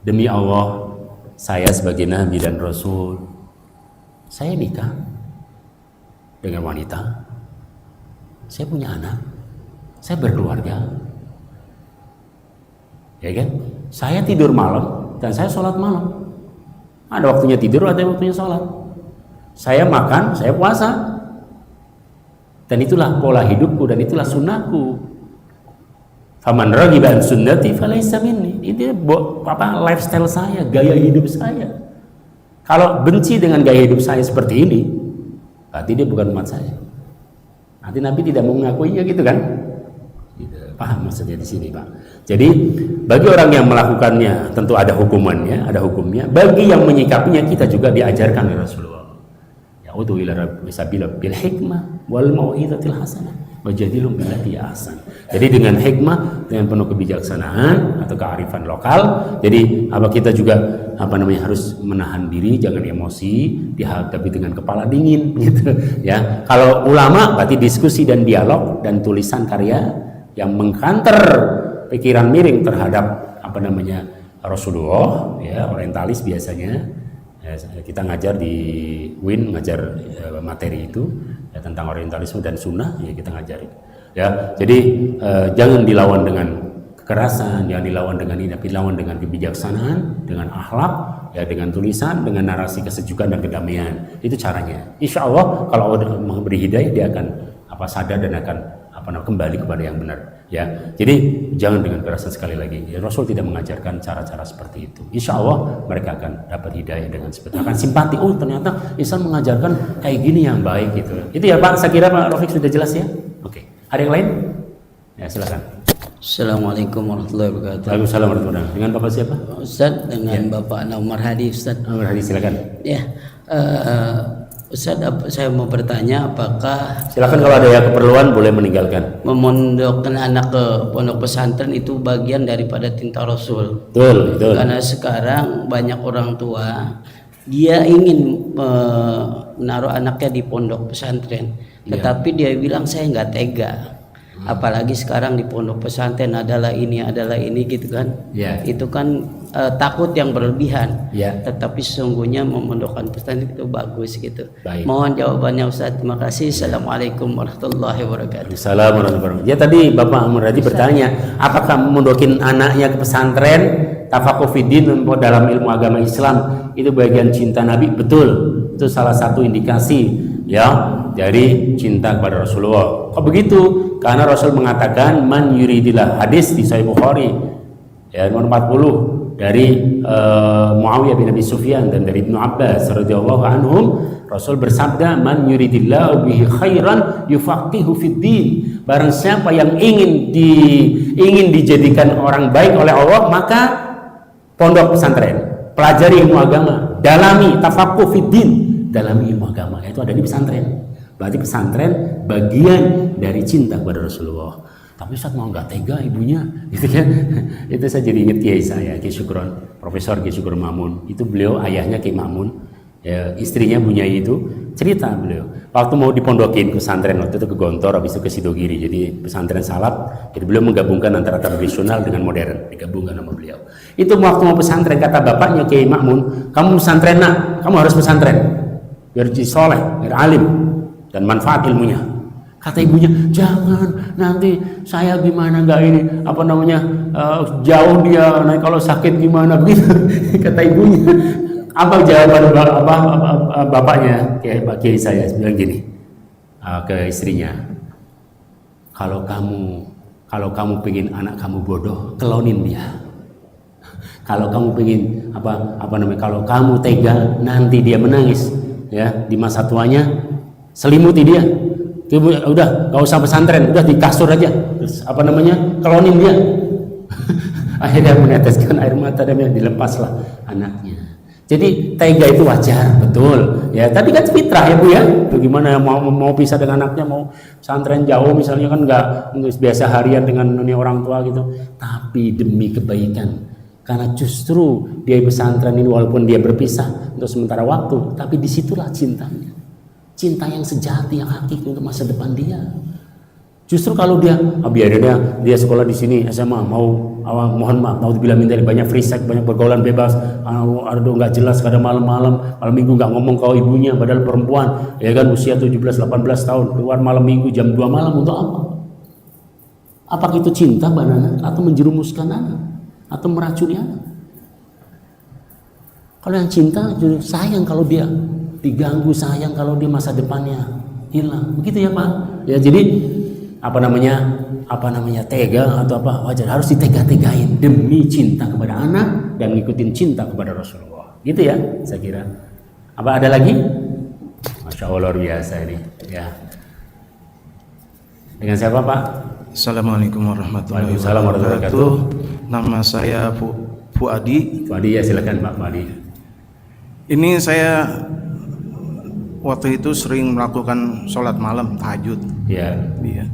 Demi Allah, saya sebagai Nabi dan Rasul, saya nikah dengan wanita, saya punya anak, saya berkeluarga, ya kan? Saya tidur malam dan saya sholat malam. Ada waktunya tidur, ada waktunya sholat. Saya makan, saya puasa. Dan itulah pola hidupku dan itulah sunnahku. Faman raghiba an sunnati falaysa minni. Ini lifestyle saya, gaya hidup saya. Kalau benci dengan gaya hidup saya seperti ini, berarti dia bukan umat saya. Nanti Nabi tidak mau mengakuinya gitu kan? Paham maksudnya di sini Pak. Jadi bagi orang yang melakukannya tentu ada hukumannya, ada hukumnya. Bagi yang menyikapinya kita juga diajarkan oleh Rasulullah. Ya'udhu ila rabbika bil hikmah wal mau'izatil hasanah wajadilhum billati ahsan. Jadi dengan hikmah, dengan penuh kebijaksanaan atau kearifan lokal. Jadi kita juga harus menahan diri, jangan emosi, dihadapi dengan kepala dingin gitu ya. Kalau ulama berarti diskusi dan dialog dan tulisan karya yang mengkanter pikiran miring terhadap Rasulullah ya, orientalis biasanya ya, kita ngajar di UIN, ngajar materi itu ya, tentang orientalisme dan sunnah ya, kita ngajarin ya. Jadi jangan dilawan dengan kekerasan, jangan dilawan dengan ini, tapi dilawan dengan kebijaksanaan, dengan akhlak ya, dengan tulisan, dengan narasi kesejukan dan kedamaian. Itu caranya. Insya Allah kalau Allah memberi hidayah, dia akan sadar dan akan kembali kepada yang benar ya. Jadi jangan dengan kekerasan sekali lagi ya, Rasul tidak mengajarkan cara-cara seperti itu. Insya Allah mereka akan dapat hidayah dengan seperti akan simpati, oh ternyata Islam mengajarkan kayak gini yang baik gitu. Itu ya Pak, saya kira Pak Rafiq sudah jelas ya. Oke, ada yang lain? Ya silakan. Assalamualaikum warahmatullahi wabarakatuh. Waalaikumsalam warahmatullahi wabarakatuh. Dengan Bapak siapa? Ustaz, dengan ya. Bapak Umar Hadi Ustaz. Umar Hadi silakan. Ya, Ustaz, saya mau bertanya apakah silakan, kalau ada yang keperluan boleh meninggalkan. Memondokkan anak ke pondok pesantren itu bagian daripada tinta Rasul. Betul. Karena sekarang banyak orang tua dia ingin menaruh anaknya di pondok pesantren, tetapi dia bilang saya nggak tega. Apalagi sekarang di pondok pesantren adalah ini gitu kan. Itu kan takut yang berlebihan. Tetapi sesungguhnya memondokkan pesantren itu bagus gitu. Baik. Mohon jawabannya Ustaz. Terima kasih. Assalamualaikum warahmatullahi wabarakatuh. Assalamualaikum warahmatullahi wabarakatuh. Ya tadi Bapak Muradi bertanya, apakah memondokin anaknya ke pesantren tafaqquh fiddin dalam ilmu agama Islam itu bagian cinta Nabi? Betul. Itu salah satu indikasi ya dari cinta kepada Rasulullah. Kok begitu? Karena Rasul mengatakan man yuridillah, hadis di Sahih Bukhari ya nomor 40 dari Muawiyah bin Abi Sufyan dan dari Ibnu Abbas radhiyallahu anhum, Rasul bersabda man yuridillahu bihi khairan yufaqihu fiddin. Barang siapa yang ingin dijadikan orang baik oleh Allah, maka pondok pesantren, pelajari ilmu agama, dalami tafaqquh fiddin, dalami ilmu agama, itu ada di pesantren. Berarti pesantren bagian dari cinta kepada Rasulullah. Tapi Ustaz mau nggak tega ibunya, gitu kan? Itu saya jadi ingat kiai saya, Kiai Syukron, Profesor Kiai Syukron Mamun. Itu beliau ayahnya Kiai Mamun, Ya, istrinya Bunyai itu cerita beliau waktu mau dipondokin ke pesantren, waktu itu ke Gontor, habis itu ke Sidogiri, jadi pesantren salaf. Jadi beliau menggabungkan antara tradisional dengan modern, digabungkan sama beliau. Itu waktu mau pesantren, kata bapaknya Kiai Makmun, kamu pesantren nak, kamu harus pesantren biar jadi soleh, biar alim dan manfaat ilmunya. Kata ibunya, jangan, nanti saya gimana, nggak ini apa namanya, jauh dia, nah kalau sakit gimana begitu. Kata ibunya. Apa jawaban bapaknya, Pak Kiai saya bilang gini ke istrinya, kalau kamu pengen anak kamu bodoh, klonin dia. Kalau kamu pengen kalau kamu tega, nanti dia menangis ya di masa tuanya, selimuti dia. Udah gak usah pesantren, udah di kasur aja, terus klonin dia. Akhirnya meneteskan air mata dan dilepaslah anaknya. Jadi tega itu wajar, betul ya, tapi kan fitrah ya Bu ya. Bagaimana mau pisah dengan anaknya, mau pesantren jauh misalnya, kan nggak biasa harian dengan dunia orang tua gitu, tapi demi kebaikan. Karena justru dia pesantren ini walaupun dia berpisah untuk sementara waktu, tapi disitulah cintanya, cinta yang sejati, yang hakiki untuk masa depan dia. Justru kalau dia biarin dia sekolah di sini SMA, mohon maaf, mau dibilang minta banyak free sex, banyak pergaulan bebas, aduh nggak jelas, kadang malam minggu nggak ngomong ke ibunya, padahal perempuan ya kan usia 17-18 tahun keluar malam minggu jam 2 malam untuk apa? Apakah itu cinta Mbak Nana, atau menjerumuskan anak, atau meracuni anak? Kalau yang cinta justru sayang kalau dia diganggu, sayang kalau dia masa depannya hilang, begitu ya Pak ya. Jadi tega atau wajar, harus ditega-tegain demi cinta kepada anak dan ngikutin cinta kepada Rasulullah, gitu ya saya kira. Apa ada lagi? Masya Allah, luar biasa ini ya. Dengan siapa Pak? Assalamualaikum warahmatullahi wabarakatuh. Nama saya Fuadi. Fuadi ya, silakan Pak Fuadi. Ini saya waktu itu sering melakukan sholat malam tahajud. Iya. Iya.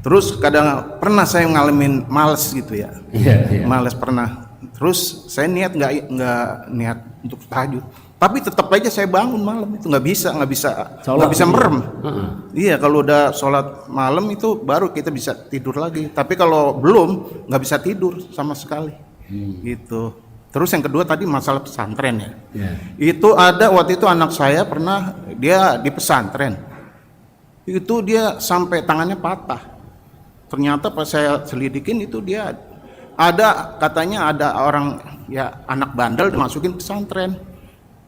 Terus kadang pernah saya ngalamin males gitu ya. Iya. Males pernah. Terus saya nggak niat untuk tahajud. Tapi tetap aja saya bangun malam itu nggak bisa merem. Iya, kalau udah sholat malam itu baru kita bisa tidur lagi. Tapi kalau belum nggak bisa tidur sama sekali. Gitu. Terus yang kedua tadi masalah pesantren ya. Itu ada waktu itu anak saya pernah dia di pesantren. Itu dia sampai tangannya patah. Ternyata pas saya selidikin itu dia katanya ada orang ya anak bandel dimasukin pesantren.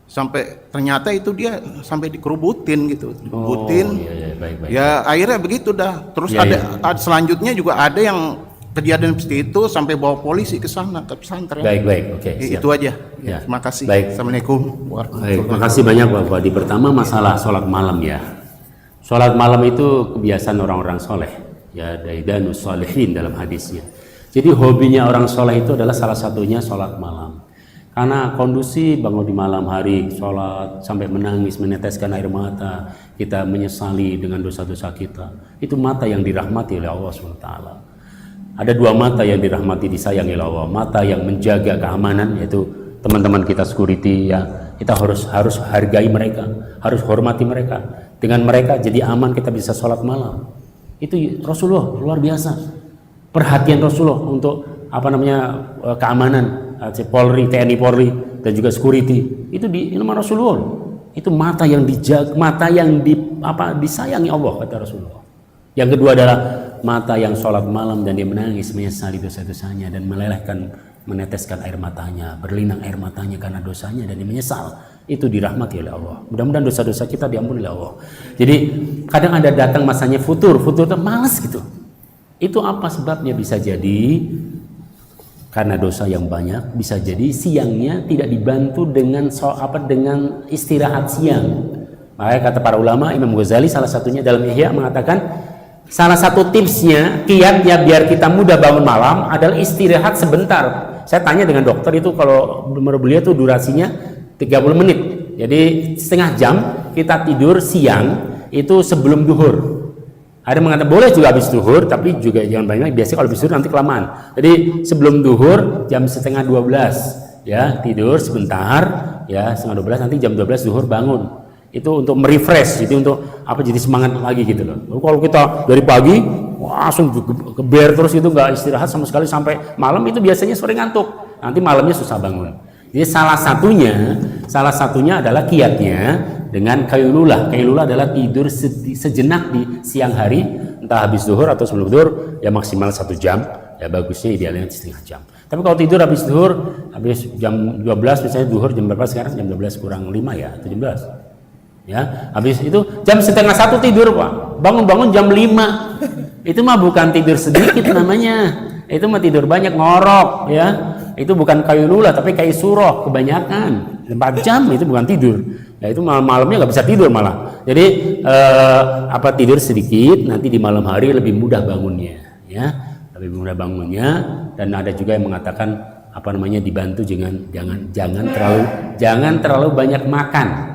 Sampai ternyata itu dia sampai dikerubutin gitu. Baik. Ya akhirnya begitu dah. Terus ada selanjutnya juga ada yang kejadian seperti itu sampai bawa polisi ke sana ke pesantren. Baik, oke. Itu aja. Ya. Terima kasih. Baik. Assalamualaikum warahmatullahi wabarakatuh. Terima kasih banyak Pak Fadi. Pertama masalah sholat malam ya. Sholat malam itu kebiasaan orang-orang soleh. Ya, daidanus sholihin dalam hadisnya. Jadi hobinya orang soleh itu adalah salah satunya sholat malam. Karena kondusif bangun di malam hari, sholat sampai menangis, meneteskan air mata, kita menyesali dengan dosa-dosa kita. Itu mata yang dirahmati oleh Allah SWT. Ada dua mata yang dirahmati, disayangi oleh Allah. Mata yang menjaga keamanan, yaitu teman-teman kita security ya. Kita harus hargai mereka, harus hormati mereka. Dengan mereka jadi aman, kita bisa sholat malam. Itu Rasulullah luar biasa. Perhatian Rasulullah untuk keamanan Polri, TNI Polri dan juga security. Itu di nama Rasulullah. Itu mata yang dijaga, mata yang disayangi Allah, kata Rasulullah. Yang kedua adalah mata yang sholat malam dan dia menangis menyesali dosa-dosanya dan meneteskan air matanya, berlinang air matanya karena dosanya dan dia menyesal. Itu dirahmati oleh Allah. Mudah-mudahan dosa-dosa kita diampuni oleh Allah. Jadi kadang ada datang masanya futur itu malas gitu. Itu apa sebabnya? Bisa jadi karena dosa yang banyak, bisa jadi siangnya tidak dibantu dengan istirahat siang. Makanya kata para ulama, Imam Ghazali salah satunya dalam Ihya mengatakan salah satu tipsnya, kiatnya biar kita mudah bangun malam adalah istirahat sebentar. Saya tanya dengan dokter itu, kalau menurut beliau itu durasinya 30 menit. Jadi setengah jam kita tidur siang itu sebelum duhur. Ada yang mengatakan boleh juga habis duhur, tapi juga jangan banyak. Biasanya kalau habis duhur nanti kelamaan. Jadi sebelum duhur jam setengah 12 ya tidur sebentar, ya setengah 12, nanti jam 12 zuhur bangun. Itu untuk merefresh, jadi untuk apa, jadi semangat lagi gitu loh. Kalau kita dari pagi langsung geber terus itu, nggak istirahat sama sekali sampai malam, itu biasanya sore ngantuk, nanti malamnya susah bangun. Jadi salah satunya adalah kiatnya dengan kailulah. Kailulah adalah tidur sejenak di siang hari, entah habis zuhur atau sebelum zuhur, ya maksimal 1 jam, ya bagusnya idealnya setengah jam. Tapi kalau tidur habis zuhur, habis jam 12 misalnya, zuhur jam berapa sekarang? Jam 12 kurang 5 ya, 17. Ya, habis itu jam setengah 1 tidur Pak, bangun jam 5. Itu mah bukan tidur sedikit namanya, itu mah tidur banyak, ngorok ya. Itu bukan kailulah tapi kaisuroh, kebanyakan 4 jam itu bukan tidur ya, itu malamnya nggak bisa tidur malah. Jadi tidur sedikit, nanti di malam hari lebih mudah bangunnya ya, lebih mudah bangunnya. Dan ada juga yang mengatakan dibantu jangan terlalu banyak makan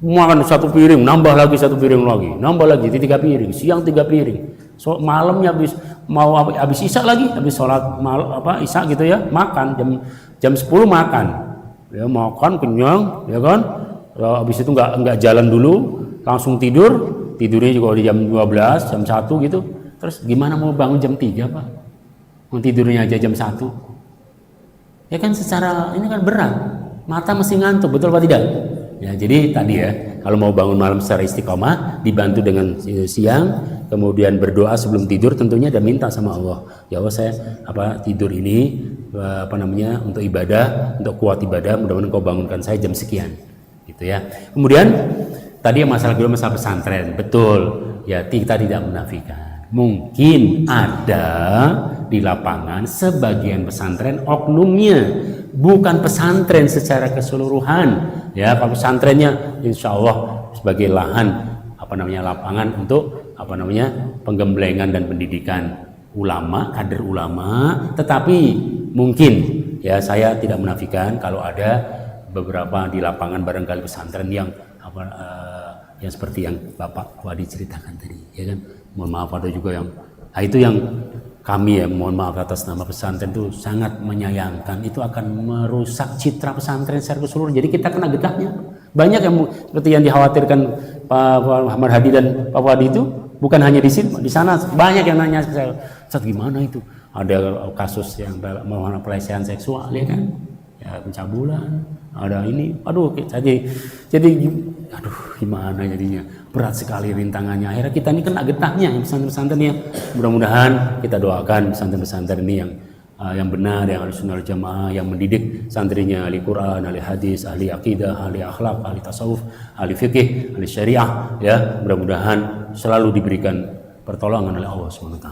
1 piring, nambah lagi 1 piring lagi, nambah lagi, jadi 3 piring, siang 3 piring, so malamnya habis isya lagi, habis sholat isya gitu ya, makan jam 10 makan, ya makan kenyang, ya kan, habis itu nggak jalan dulu, langsung tidurnya juga di jam 12, jam 1 gitu, terus gimana mau bangun jam 3 Pak, mau tidurnya aja jam 1, ya kan secara ini kan berat, mata mesti ngantuk, betul apa tidak? Ya, jadi tadi ya, kalau mau bangun malam secara istiqomah, dibantu dengan siang, kemudian berdoa sebelum tidur tentunya, dan minta sama Allah, ya Allah saya tidur ini untuk ibadah, untuk kuat ibadah, mudah-mudahan kau bangunkan saya jam sekian, gitu ya. Kemudian tadi masalah pesantren, betul ya, kita tidak menafikan, mungkin ada di lapangan sebagian pesantren oknumnya, bukan pesantren secara keseluruhan ya. Kalau pesantrennya insya Allah sebagai lahan lapangan untuk penggemblengan dan pendidikan ulama, kader ulama, tetapi mungkin ya saya tidak menafikan kalau ada beberapa di lapangan barangkali pesantren yang yang seperti yang Bapak Wadi ceritakan tadi ya kan. Mohon maaf, ada juga yang itu yang kami ya, mohon maaf atas nama pesantren itu sangat menyayangkan, itu akan merusak citra pesantren secara keseluruhan. Jadi kita kena getahnya. Banyak yang seperti yang dikhawatirkan Pak Muhammad Hadi dan Pak Wadi itu, bukan hanya di sini, di sana banyak yang nanya ke saya, Ustaz gimana itu? Ada kasus yang melakukan pelecehan seksual ya kan? Ya pencabulan, ada ini, jadi gimana jadinya, berat sekali rintangannya. Akhirnya kita ini kena getahnya yang pesantren-pesantren ya. Mudah-mudahan kita doakan pesantren-pesantren ini yang benar, yang ahli sunnah jamaah, yang mendidik santrinya ahli Quran, ahli hadis, ahli akidah, ahli akhlak, ahli tasawuf, ahli fikih, ahli syariah ya. Mudah-mudahan selalu diberikan pertolongan oleh Allah SWT.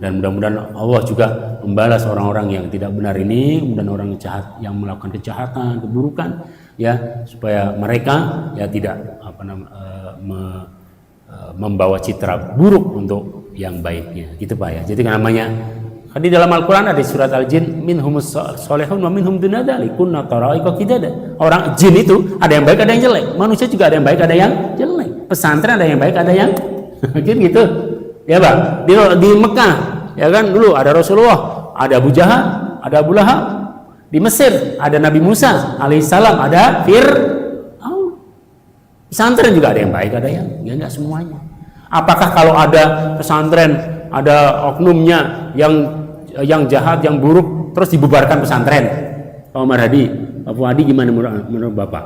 Dan mudah-mudahan Allah juga membalas orang-orang yang tidak benar ini, kemudian orang jahat yang melakukan kejahatan, keburukan ya, supaya mereka ya tidak membawa citra buruk untuk yang baiknya gitu Pak ya. Jadi namanya di dalam Al-Quran ada surat Al-Jin, minhumus solehun wa minhum dunadali kunna tara'iqa qidada. Orang jin itu ada yang baik, ada yang jelek. Manusia juga ada yang baik, ada yang jelek. Pesantren ada yang baik, ada yang gitu. Ya Pak, di Mekah ya kan dulu ada Rasulullah, ada Abu Jahal, ada Abu Lahab. Di Mesir ada Nabi Musa alaihissalam, ada Fir'aun. Pesantren juga ada yang baik, ada yang ya, enggak semuanya. Apakah kalau ada pesantren, ada oknumnya yang jahat, yang buruk, terus dibubarkan pesantren? Pak Umar Hadi, Pak Wadi, gimana menurut Bapak?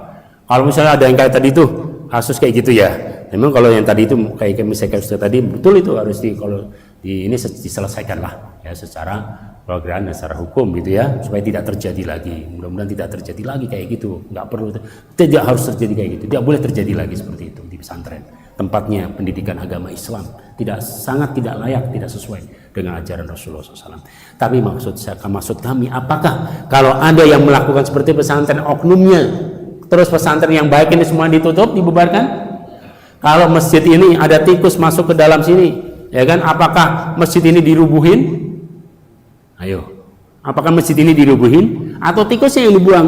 Kalau misalnya ada yang kayak tadi itu, kasus kayak gitu ya, memang kalau yang tadi itu kayak misalnya tadi betul, itu harus ini diselesaikan lah ya secara program dan secara hukum gitu ya, supaya tidak terjadi lagi. Mudah-mudahan tidak terjadi lagi kayak gitu. Nggak perlu, tidak harus terjadi kayak gitu, tidak boleh terjadi lagi seperti itu di pesantren. Tempatnya pendidikan agama Islam, sangat tidak layak, tidak sesuai dengan ajaran Rasulullah SAW. Tapi maksud kami, apakah kalau ada yang melakukan seperti pesantren oknumnya, terus pesantren yang baik ini semua ditutup, dibubarkan? Kalau masjid ini ada tikus masuk ke dalam sini, ya kan? Apakah masjid ini dirubuhin? Ayo, apakah masjid ini dirubuhin atau tikusnya yang dibuang?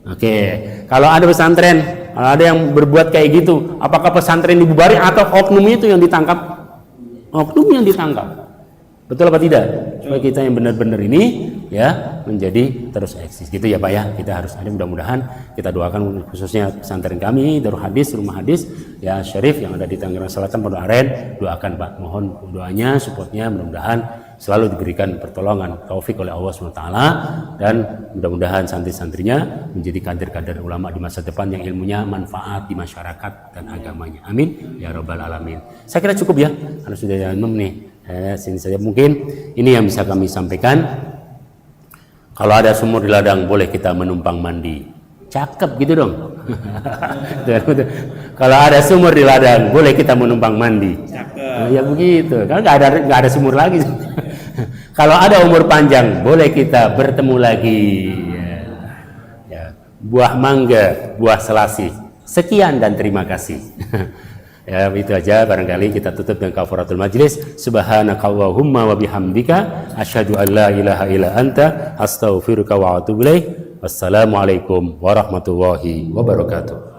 Oke, kalau ada pesantren, kalau ada yang berbuat kayak gitu, apakah pesantren dibubarin atau oknumnya itu yang ditangkap? Oknum yang ditangkap, betul apa tidak? Supaya kita yang benar-benar ini ya menjadi terus eksis gitu ya Pak ya. Kita harus ada, mudah-mudahan kita doakan khususnya pesantren kami Darul Hadis, rumah hadis ya Syarif yang ada di Tangerang Selatan Pondok Aren, doakan Pak, mohon doanya, supportnya, mudah-mudahan selalu diberikan pertolongan taufik oleh Allah SWT, dan mudah-mudahan santri-santrinya menjadi kader-kader ulama di masa depan yang ilmunya manfaat di masyarakat dan agamanya. Amin ya rabbal alamin. Saya kira cukup ya, karena sudah jam 6 nih. Sini saja mungkin ini yang bisa kami sampaikan. Kalau ada sumur di ladang boleh kita menumpang mandi. Cakep gitu dong. Kalau ada sumur di ladang boleh kita menumpang mandi. Cakep. Ya begitu. Kalau nggak ada sumur lagi. Kalau ada umur panjang boleh kita bertemu lagi. Ya. Buah mangga, buah selasih. Sekian dan terima kasih. Ya itu aja, barangkali kita tutup dengan kafaratul majlis. Subhanakallahumma wa bihamdika asyhadu an la ilaha illa anta astaghfiruka wa atubu ilaik. Wassalamualaikum warahmatullahi wabarakatuh.